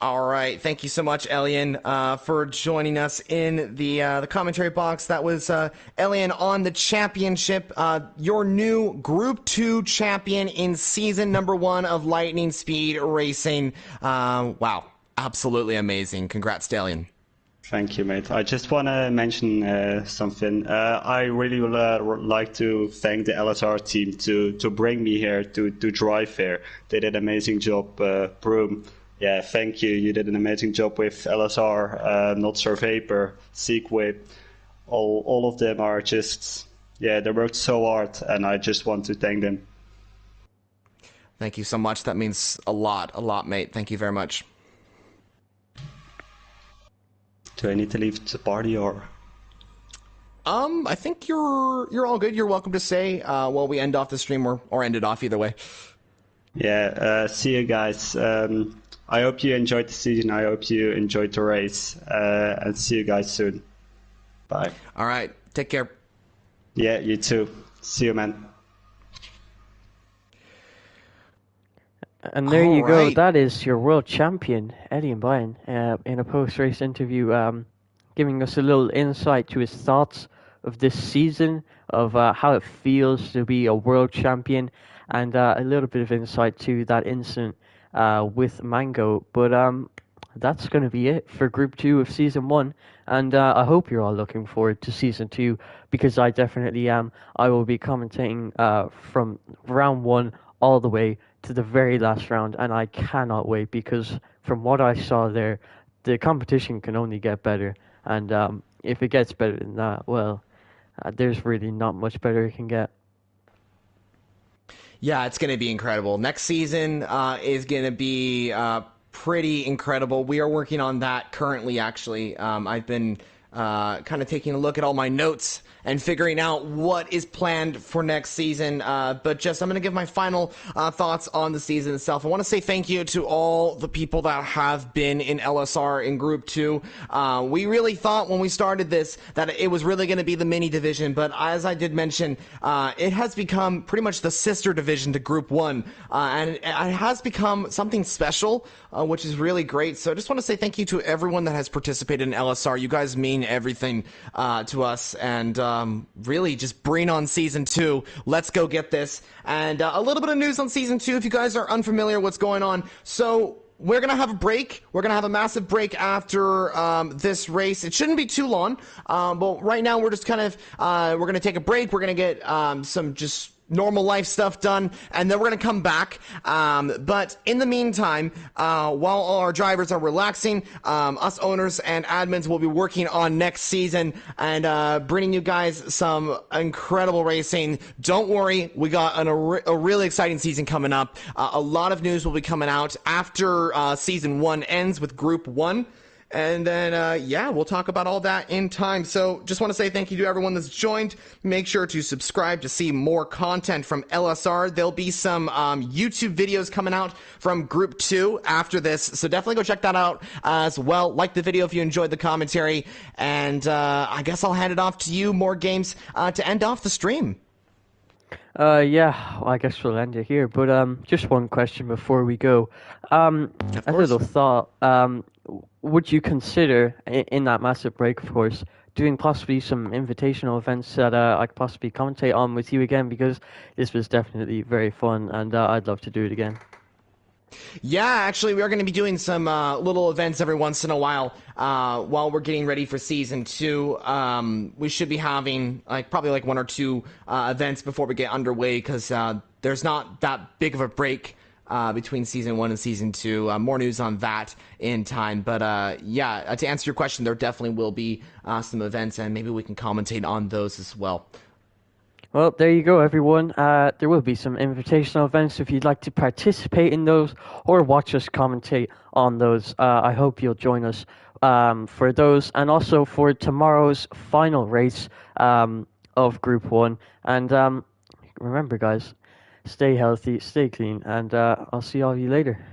All right, thank you so much, Elian, for joining us in the commentary box. That was Elian on the championship, your new Group 2 champion in season number 1 of Lightning Speed Racing. Wow, absolutely amazing. Congrats, to Elian. Thank you, mate. I just want to mention something. I really would like to thank the LSR team to bring me here to drive here. They did an amazing job, Broom. Yeah, thank you. You did an amazing job with LSR, Not Sir Vapor, Sequip. All of them are just, yeah, they worked so hard, and I just want to thank them. Thank you so much. That means a lot, mate. Thank you very much. Do I need to leave the party or? I think you're all good. You're welcome to say while we end off the stream or end it off either way. Yeah, see you guys. I hope you enjoyed the season. I hope you enjoyed the race. And see you guys soon. Bye. All right. Take care. Yeah, you too. See you, man. And there you go. right. That is your world champion, Eddie Bryan, in a post-race interview, giving us a little insight to his thoughts of this season, of how it feels to be a world champion, and a little bit of insight to that incident with Mango. But that's going to be it for Group 2 of Season 1. And I hope you're all looking forward to Season 2, because I definitely am. I will be commentating from round 1 all the way to the very last round, and I cannot wait, because from what I saw there, the competition can only get better. And if it gets better than that, well, there's really not much better it can get. Yeah, it's going to be incredible. Next season is going to be pretty incredible. We are working on that currently, actually. I've been kind of taking a look at all my notes and figuring out what is planned for next season. But just, I'm going to give my final thoughts on the season itself. I want to say thank you to all the people that have been in LSR in Group 2. We really thought when we started this that it was really going to be the mini division, but as I did mention, it has become pretty much the sister division to Group 1, and it has become something special, which is really great. So I just want to say thank you to everyone that has participated in LSR. You guys mean everything to us, and really just bring on Season 2. Let's go get this. And a little bit of news on Season 2 if you guys are unfamiliar what's going on. So we're going to have a break. We're going to have a massive break after this race. It shouldn't be too long, but right now we're just kind of, we're going to take a break. We're going to get some just normal life stuff done, and then we're going to come back. But in the meantime, while all our drivers are relaxing, us owners and admins will be working on next season and bringing you guys some incredible racing. Don't worry, we got a really exciting season coming up. A lot of news will be coming out after Season 1 ends with Group 1. And then, yeah, we'll talk about all that in time. So just want to say thank you to everyone that's joined. Make sure to subscribe to see more content from LSR. There'll be some YouTube videos coming out from Group 2 after this. So definitely go check that out as well. Like the video if you enjoyed the commentary. And I guess I'll hand it off to you, More Games, to end off the stream. Yeah, I guess we'll end it here. But just one question before we go. A little thought. Would you consider, in that massive break, of course, doing possibly some invitational events that I could possibly commentate on with you again? Because this was definitely very fun, and I'd love to do it again. Yeah, actually, we are going to be doing some little events every once in a while we're getting ready for Season 2. We should be having probably one or two events before we get underway, because there's not that big of a break between Season 1 and Season 2. More news on that in time. But yeah, to answer your question, there definitely will be some events, and maybe we can commentate on those as well. Well, there you go, everyone. There will be some invitational events if you'd like to participate in those or watch us commentate on those. I hope you'll join us for those, and also for tomorrow's final race of Group 1. And remember, guys, stay healthy, stay clean, and I'll see all of you later.